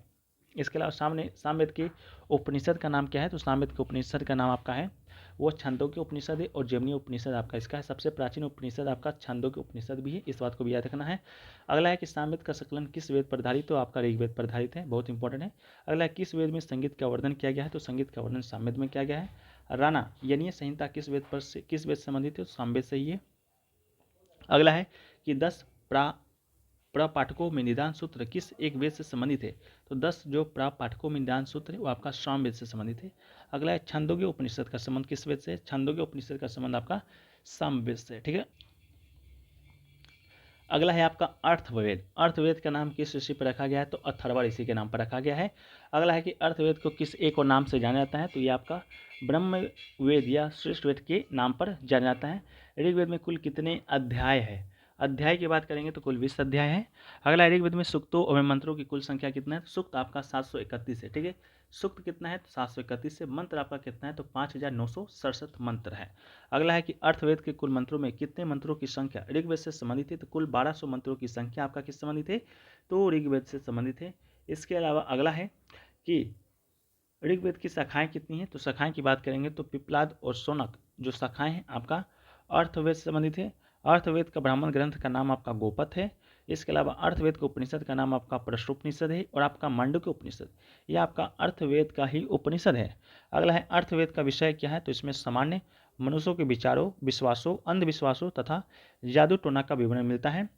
इसके अलावा सामवेद के उपनिषद का नाम क्या है, तो सामवेद के उपनिषद का नाम आपका है वो छंदोग्य उपनिषद है, और जेमनी उपनिषद आपका इसका है। सबसे प्राचीन उपनिषद आपका छंदोग्य उपनिषद भी है, इस बात को भी याद रखना है। अगला है कि सामवेद का संकलन किस वेद पर आधारित, तो आपका ऋग्वेद पर आधारित है, बहुत इंपॉर्टेंट है। अगला है किस वेद में संगीत का वर्णन किया गया है, तो संगीत का वर्णन सामवेद में किया गया है। राना यानी संहिता किस वेद संबंधित है, तो सामवेद से ही है। अगला है कि 10 प्रपाठकों में निदान सूत्र किस एक वेद से संबंधित है, तो 10 जो प्रपाठकों में निदान सूत्र है वो आपका सामवेद से संबंधित है। अगला है छंदोग्य उपनिषद का संबंध किस वेद से, छंदोग्य उपनिषद का संबंध आपका सामवेद से, ठीक है। अगला है आपका अर्थवेद, अर्थवेद का नाम किस ऋषि पर रखा गया है, तो अथर्व ऋषि के नाम पर रखा गया है। अगला है कि अर्थवेद को किस एक और नाम से जाना जाता है, तो ये आपका ब्रह्मवेद या श्रेष्ठ वेद के नाम पर जाना जाता है। ऋग्वेद में कुल कितने अध्याय है, अध्याय की बात करेंगे तो कुल 20 अध्याय है। अगला ऋग्वेद में सूक्तों और मंत्रों की कुल संख्या कितना है, सूक्त आपका 731 है, ठीक है, सूक्त कितना है, तो 731 है। मंत्र आपका कितना है, तो 5967 मंत्र है। अगला है कि अर्थवेद के कुल मंत्रों में कितने मंत्रों की संख्या ऋग्वेद से संबंधित है, तो कुल 1200 मंत्रों की संख्या आपका किस संबंधित है, तो ऋग्वेद से संबंधित है। इसके अलावा अगला है कि ऋग्वेद की शाखाएं कितनी हैं, तो शाखाएं की बात करेंगे तो पिपलाद और शौनक जो शाखाएं हैं आपका अर्थवेद से संबंधित है। अर्थवेद का ब्राह्मण ग्रंथ का नाम आपका गोपथ है। इसके अलावा अर्थवेद के उपनिषद का नाम आपका प्रश्नोपनिषद है, और आपका मांडुक्य उपनिषद यह आपका अर्थवेद का ही उपनिषद है। अगला है अर्थवेद का विषय क्या है, तो इसमें सामान्य मनुष्यों के विचारों, विश्वासों, अंधविश्वासों तथा जादू टोना का विवरण मिलता है।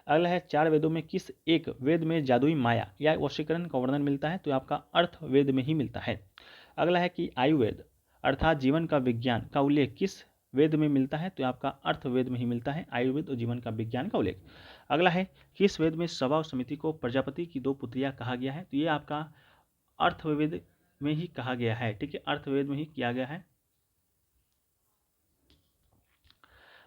अगला है 4 वेदों में किस एक वेद में जादुई माया या वशीकरण का वर्णन मिलता है, तो आपका अर्थवेद में ही मिलता है। अगला है कि आयुर्वेद अर्थात जीवन का विज्ञान का उल्लेख किस वेद में मिलता है, तो आपका अर्थवेद में ही मिलता है, आयुर्वेद और जीवन का विज्ञान का उल्लेख। अगला है किस वेद में सभा और समिति को प्रजापति की 2 पुत्रियां कहा गया है, तो ये आपका अर्थवेद में ही कहा गया है, ठीक है, अर्थवेद में ही किया गया है।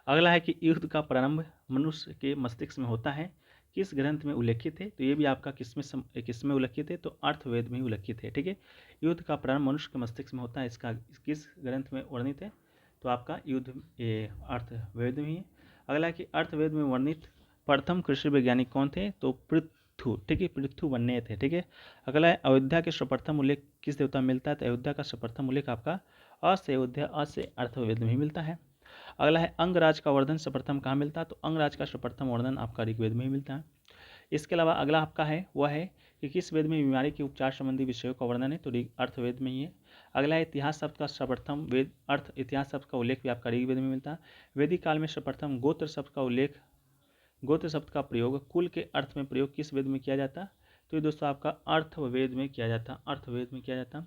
अगला है कि युद्ध का प्रारंभ मनुष्य के मस्तिष्क में होता है किस ग्रंथ में उल्लेखित है, तो ये भी आपका किसमें उल्लेखित है, तो अर्थवेद में ही उल्लेखित है। ठीक है, युद्ध का प्रारंभ मनुष्य के मस्तिष्क में होता है, इसका किस ग्रंथ में वर्णित है, तो आपका युद्ध अर्थवेद में ही है। अगला है कि अर्थवेद में वर्णित प्रथम कृषि वैज्ञानिक कौन थे, तो पृथु। ठीक है, पृथु बनने थे। ठीक है, अगला है अयोध्या के सर्वप्रथम उल्लेख किस देवता में मिलता है, तो अयोध्या का सर्वप्रथम उल्लेख आपका अयोध्या से अर्थवेद में ही मिलता है। अगला है अंगराज का वर्णन सर्वप्रथम कहाँ मिलता है, तो अंगराज का सर्वप्रथम वर्णन आपका ऋग्वेद में ही मिलता है। इसके अलावा अगला आपका है वह है कि किस वेद में बीमारी के उपचार संबंधी विषयों का वर्णन है, तो अर्थवेद में ही है। अगला है इतिहास शब्द का सर्वप्रथम वेद अर्थ इतिहास शब्द का उल्लेख भी आपका ऋग्वेद में मिलता है। वैदिक काल में सर्वप्रथम गोत्र शब्द का प्रयोग कुल के अर्थ में प्रयोग किस वेद में किया जाता, तो ये दोस्तों आपका अर्थवेद में किया जाता, अर्थवेद में किया जाता।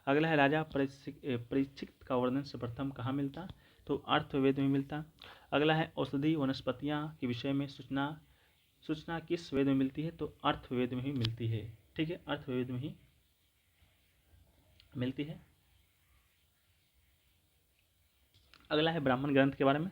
अगला है राजा परीक्षित का वर्णन सर्वप्रथम कहाँ मिलता, तो अर्थवेद में मिलता। अगला है औषधि वनस्पतियाँ के विषय में सूचना किस वेद में मिलती है, तो अर्थवेद में ही मिलती है। ठीक है, अर्थवेद में ही मिलती है। अगला है ब्राह्मण ग्रंथ के बारे में।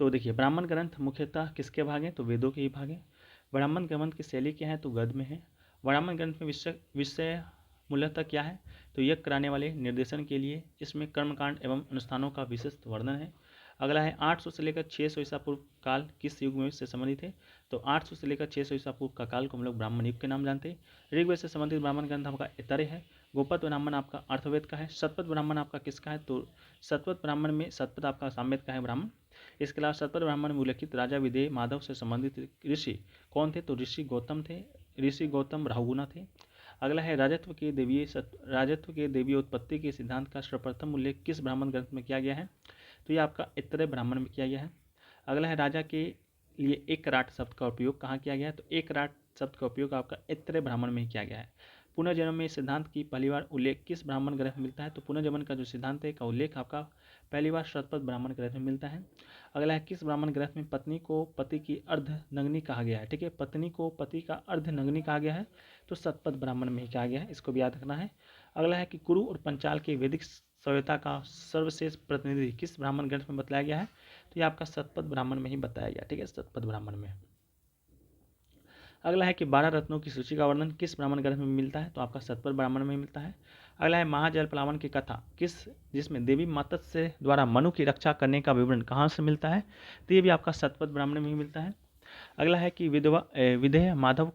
तो देखिए ब्राह्मण ग्रंथ मुख्यतः किसके भाग हैं, तो वेदों के ही भाग हैं। ब्राह्मण ग्रंथ की शैली क्या है, तो गद्य में है। ब्राह्मण ग्रंथ में विषय मूलतः क्या है, तो यज्ञ कराने वाले निर्देशन के लिए इसमें कर्मकांड एवं अनुष्ठानों का विशिष्ट वर्णन है। अगला है 800 से लेकर 600 ईसा पूर्व काल किस युग में से संबंधित है, तो 800 से लेकर 600 ईसा पूर्व का काल को हम लोग ब्राह्मण युग के नाम जानते हैं। ऋग्वेद से संबंधित ब्राह्मण ग्रंथ आपका इतरे है। गोपत ब्राह्मण आपका अर्थवेद का है। शतपथ ब्राह्मण आपका किसका है, तो शतपथ ब्राह्मण में शतपथ आपका सामवेद का है ब्राह्मण। इसके अलावा शतपथ ब्राह्मण में उल्लेखित राजा विदेह माधव से संबंधित ऋषि कौन थे, तो ऋषि गौतम थे। ऋषि गौतम राहुगुना थे। अगला है राजत्व के देवीय उत्पत्ति के सिद्धांत का सर्वप्रथम उल्लेख किस ब्राह्मण ग्रंथ में किया गया है, तो ये आपका इतरे ब्राह्मण में किया गया है। अगला है राजा के लिए एक राट शब्द का उपयोग कहाँ किया गया है, तो एक राट शब्द का उपयोग आपका इतरे ब्राह्मण में ही किया गया है। पुनर्जन्म में सिद्धांत की पहली बार उल्लेख किस ब्राह्मण ग्रंथ में मिलता है, तो पुनर्जन्म का जो सिद्धांत है का उल्लेख आपका पहली बार शतपथ ब्राह्मण ग्रंथ में मिलता है। अगला है किस ब्राह्मण ग्रंथ में पत्नी को पति की अर्धनग्नी कहा गया है। ठीक है, पत्नी को पति का अर्धनग्नी कहा गया है, तो शतपथ ब्राह्मण में ही कहा गया है, इसको भी याद रखना है। अगला है कि कुरु और पंचाल के वैदिक सभ्यता का सर्वश्रेष्ठ प्रतिनिधि किस ब्राह्मण ग्रंथ में बताया गया है, तो ये आपका शतपथ ब्राह्मण में ही बताया गया। ठीक है, शतपथ ब्राह्मण में। अगला है कि 12 रत्नों की सूची का वर्णन किस ब्राह्मण ग्रंथ में मिलता है, तो आपका शतपथ ब्राह्मण में मिलता है। अगला है महाजल प्लावन की कथा जिसमें देवी मत्स्य द्वारा मनु की रक्षा करने का विवरण कहाँ से मिलता है, तो ये भी आपका शतपथ ब्राह्मण में ही मिलता है। अगला है कि विदेह माधव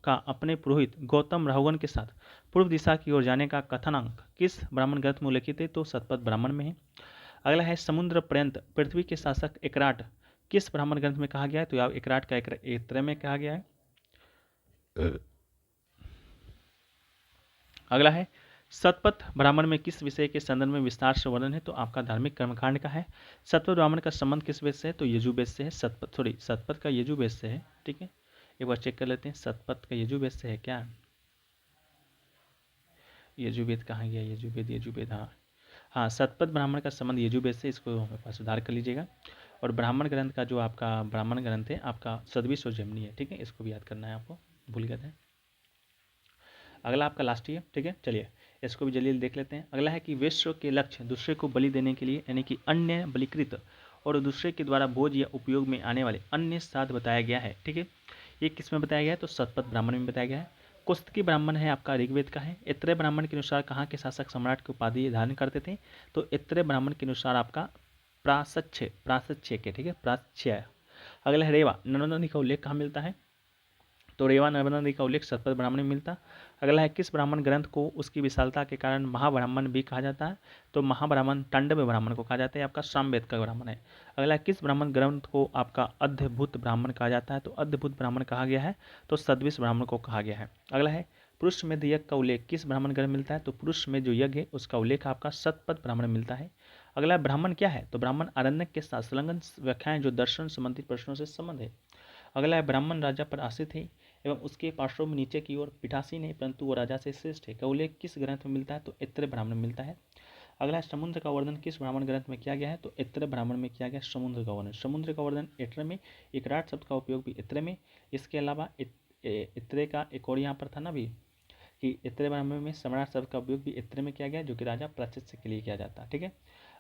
का अपने पुरोहित गौतम राहुगन के साथ पूर्व दिशा की ओर जाने का कथनांक किस ब्राह्मण ग्रंथ में उल्लेखित है, तो शतपथ ब्राह्मण में है। अगला है समुद्र पर्यंत पृथ्वी के शासक एकराट किस ब्राह्मण ग्रंथ में कहा गया है, तो आप एकराट का इत्र में कहा गया है। अगला है शतपथ ब्राह्मण में किस विषय के संदर्भ में विस्तार से वर्णन है, तो आपका धार्मिक कर्मकांड का है। शतपथ ब्राह्मण का संबंध किस वेद से है, तो यजुर्वेद से है। शतपथ का यजुर्वेद से है। ठीक है, एक बार चेक कर लेते हैं शतपथ का यजुर्वेद से है क्या। यजुर्वेद कहाँ गया, यजुर्वेद हाँ शतपथ ब्राह्मण का संबंध यजुर्वेद से, इसको हमारे पास सुधार कर लीजिएगा। और ब्राह्मण ग्रंथ का जो आपका ब्राह्मण ग्रंथ है आपका सदविश और जमनी है। ठीक है, इसको भी याद करना है आपको, भूल गए थे। अगला आपका लास्ट ही है। ठीक है, चलिए इसको भी जल्दी देख लेते हैं। अगला है कि विश्व के लक्ष्य दूसरे को बलि देने के लिए यानी कि अन्य बलिकृत और दूसरे के द्वारा भोज या उपयोग में आने वाले अन्य साध बताया गया है। ठीक है, ये किस में बताया गया है, तो शतपथ ब्राह्मण में बताया गया है। कुस्तकी ब्राह्मण है आपका ऋग्वेद का है। इतरे ब्राह्मण के अनुसार कहाँ के शासक सम्राट की उपाधि धारण करते थे, तो इतरे ब्राह्मण के अनुसार आपका प्रासच्य के। ठीक है, प्राच्य। अगला है रेवा नर्मदा नदी का उल्लेख कहाँ मिलता है, तो रेवा नर्मदा नदी का उल्लेख शतपथ ब्राह्मण में मिलता। अगला है किस ब्राह्मण ग्रंथ को उसकी विशालता के कारण महाब्राह्मण भी कहा जाता है, तो महाब्राह्मण तांडव ब्राह्मण को कहा जाता है, आपका सामवेद का ब्राह्मण है। अगला है किस ब्राह्मण ग्रंथ को आपका अद्भुत ब्राह्मण कहा जाता है, तो अद्भुत ब्राह्मण कहा गया है, तो सदविश ब्राह्मण को कहा गया है। अगला है पुरुष में यज्ञ का उल्लेख किस ब्राह्मण ग्रंथ मिलता है, तो पुरुष में जो यज्ञ है उसका उल्लेख आपका शतपथ ब्राह्मण मिलता है। अगला ब्राह्मण क्या है, तो ब्राह्मण आरण्यक के साथ संलग्न व्याख्याएं जो दर्शन संबंधित प्रश्नों से संबंध है। अगला है ब्राह्मण राजा पर आश्रित है एवं उसके पार्श्व में नीचे की ओर पीठासीन है परंतु वो राजा से श्रेष्ठ है का उल्लेख किस ग्रंथ में मिलता है, तो इत्र ब्राह्मण में मिलता है। अगला है समुद्र का वर्णन किस ब्राह्मण ग्रंथ में किया गया है, तो इत्र ब्राह्मण में किया गया समुद्र का वर्णन। समुद्र का वर्णन इत्र में, इकराट शब्द का उपयोग भी इत्र में। इसके अलावा इत्रे का एक और यहाँ पर था ना भी कि इत्र ब्राह्मण में सम्राट शब्द का उपयोग भी इत्र में किया गया जो कि राजा प्राचित्य के लिए किया जाता है। ठीक है,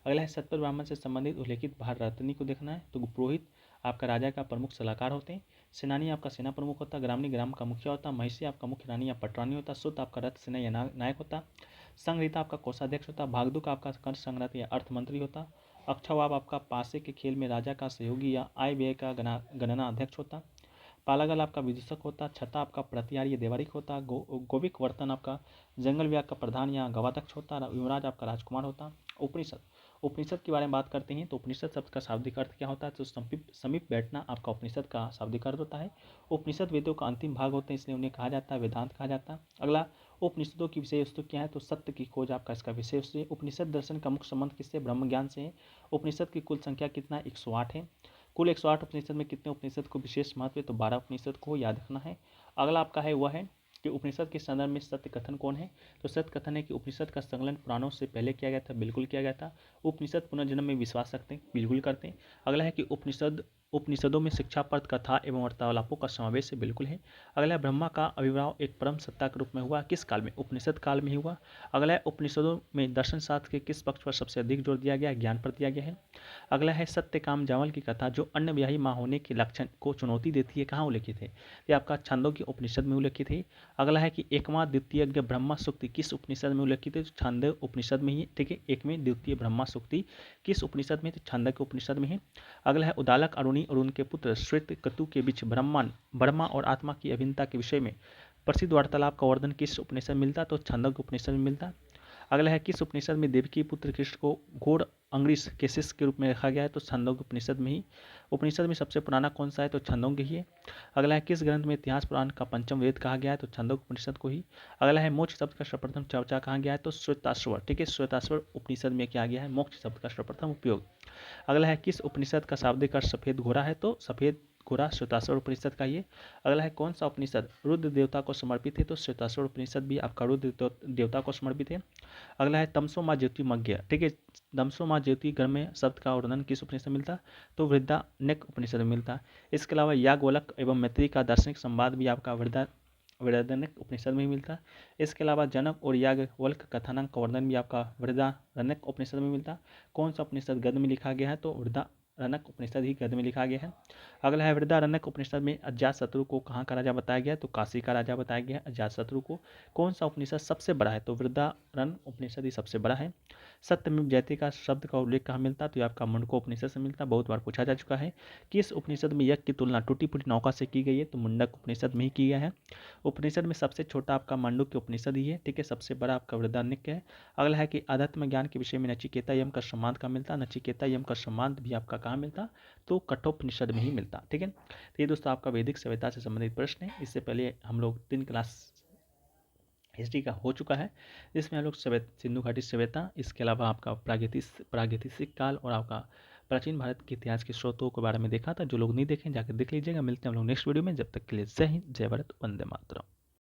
अगला है शतपथ ब्राह्मण से संबंधित उल्लेखित भार रत्नी को देखना है, तो पुरोहित आपका राजा का प्रमुख सलाहकार होते हैं। सेनानी आपका सेना प्रमुख होता, ग्रामणी ग्राम का मुखिया होता, महिषी आपका मुख्य रानी या पटरानी होता, सुत आपका रथ सेना या नायक होता, संग्रहिता आपका कोषाध्यक्ष होता, भागदुक आपका कर संग्रह या अर्थ मंत्री होता, अक्षवाब आपका पासे के खेल में राजा का सहयोगी या आय व्यय का गणना अध्यक्ष होता, पालागल आपका विदूषक होता, छता आपका प्रतिहार या देवारिक होता, गोविक वर्तन आपका जंगल विभाग का प्रधान या गवाध्यक्ष होता, युवराज आपका राजकुमार होता। उपनिषद, उपनिषद के बारे में बात करते हैं तो उपनिषद शब्द का शाब्दिक अर्थ क्या होता है, तो समीप बैठना आपका उपनिषद का शाब्दिक अर्थ होता है। उपनिषद वेदों का अंतिम भाग होते हैं, इसलिए उन्हें कहा जाता है वेदांत कहा जाता है। अगला, उपनिषदों की विषय वस्तु क्या है, तो सत्य की खोज आपका इसका विषय वस्तु है। उपनिषद दर्शन का मुख्य संबंध किससे, ब्रह्म ज्ञान से है। उपनिषद की कुल संख्या कितना, 108 है। कुल 108 उपनिषद में कितने उपनिषद को विशेष महत्व है, तो 12 उपनिषद को याद रखना है। अगला आपका है वह है कि उपनिषद के संदर्भ में सत्य कथन कौन है, तो सत्य कथन है कि उपनिषद का संकलन पुराणों से पहले किया गया था, बिल्कुल किया गया था। उपनिषद पुनर्जन्म में विश्वास रखते हैं, बिल्कुल करते हैं। अगला है कि उपनिषदों में शिक्षाप्रद कथा एवं वार्तालापों का समावेश है, बिल्कुल है। अगला है ब्रह्मा का आविर्भाव एक परम सत्ता के रूप में हुआ, किस काल में, उपनिषद काल में ही हुआ। अगला है उपनिषदों में दर्शन शास्त्र के किस पक्ष पर सबसे अधिक जोर दिया गया है, ज्ञान पर दिया गया है। अगला है सत्यकाम जावल की कथा जो अन्य ब्याही माँ होने के लक्षण को चुनौती देती है, कहाँ उल्लिखित है, ये आपका छांदोग्य उपनिषद में उल्लिखित है। अगला है कि एकमात्र द्वितीय ब्रह्मा सूक्ति किस उपनिषद में उल्लिखित है, तो छांदोग्य उपनिषद में ही, ठीक है। एकमें द्वितीय ब्रह्मा सूक्ति किस उपनिषद में, तो छांदोग्य उपनिषद में है। अगला है उदालक अरुणी और उनके पुत्र श्वेत केतु के बीच ब्रह्मा और आत्मा की अभिन्नता के विषय में प्रसिद्ध वार्तालाप का वर्णन किस उपनिषद में मिलता, तो छांदोग्य उपनिषद में मिलता। अगला है किस उपनिषद में देवकी पुत्र कृष्ण को घोड़ अंग्रिश के शिष्य के रूप में रखा गया है, तो छांदोग्य उपनिषद में ही। उपनिषद में सबसे पुराना कौन सा है, तो छांदोग्य ही है। अगला है किस ग्रंथ में इतिहास पुराण का पंचम वेद कहा गया है, तो छांदोग्य उपनिषद को ही। अगला है मोक्ष शब्द का सर्वप्रथम चर्चा कहाँ गया है, तो श्वेताश्वर, ठीक है। श्वेताश्वर उपनिषद में क्या गया है, मोक्ष शब्द का सर्वप्रथम उपयोग। अगला है किस उपनिषद का शाब्दिक अर्थ सफेद घोड़ा है, तो सफेद घोड़ा श्वेताश्वर उपनिषद का ये। अगला है कौन सा उपनिषद रुद्र देवता को समर्पित है, तो श्वेताश्वर उपनिषद भी आपका रुद्र देवता को समर्पित है। अगला है तमसो माँ ज्योतिर्मज्ञ, ठीक है। तमसो माँ ज्योतिर्गम्य शब्द का वर्णन किस उपनिषद में मिलता, तो वृद्धारण्यक उपनिषद में मिलता। इसके अलावा याज्ञवल्क्य एवं मैत्री का दार्शनिक संवाद भी आपका वृहदारण्यक उपनिषद में ही मिलता। इसके अलावा जनक और याज्ञवल्क्य कथानक का वर्णन भी आपका वृहदारण्यक उपनिषद में मिलता। कौन सा उपनिषद गद्य में लिखा गया है, तो वृहदारण्यक उपनिषद ही गद्य में लिखा गया है। अगला है वृहदारण्यक उपनिषद में अजातशत्रु को कहाँ का राजा बताया गया है, तो काशी का राजा बताया गया है अजातशत्रु को। कौन सा उपनिषद सबसे बड़ा है, तो वृहदारण्यक उपनिषद ही सबसे बड़ा है। सत्यमेव जयते का शब्द का उल्लेख कहाँ मिलता, तो ये आपका मुंडको उपनिषद से मिलता, बहुत बार पूछा जा चुका है। किस उपनिषद में यज्ञ की तुलना टूटी फूटी नौका से की गई है, तो मुंडक उपनिषद में ही की गया है। उपनिषद में सबसे छोटा आपका मांडुक्य उपनिषद ही है, ठीक है। सबसे बड़ा आपका वृहदारण्यक है। अगला है कि अध्यात्म ज्ञान के विषय में नचिकेता यम का सम्मान कहाँ मिलता, नचिकेता यम का सम्मान भी आपका कहाँ मिलता, तो कठोपनिषद में ही मिलता, ठीक है। तो ये दोस्तों आपका वैदिक सभ्यता से संबंधित प्रश्न है। इससे पहले हम लोग 3 क्लास हिस्ट्री का हो चुका है, जिसमें हम लोग सिंधु घाटी सभ्यता, इसके अलावा आपका प्रागैतिहासिक काल और आपका प्राचीन भारत के इतिहास के स्रोतों के बारे में देखा था। जो लोग नहीं देखें जाकर देख लीजिएगा। मिलते हैं हम लोग नेक्स्ट वीडियो में, जब तक के लिए जय हिंद, जय भारत, वंदे मातरम।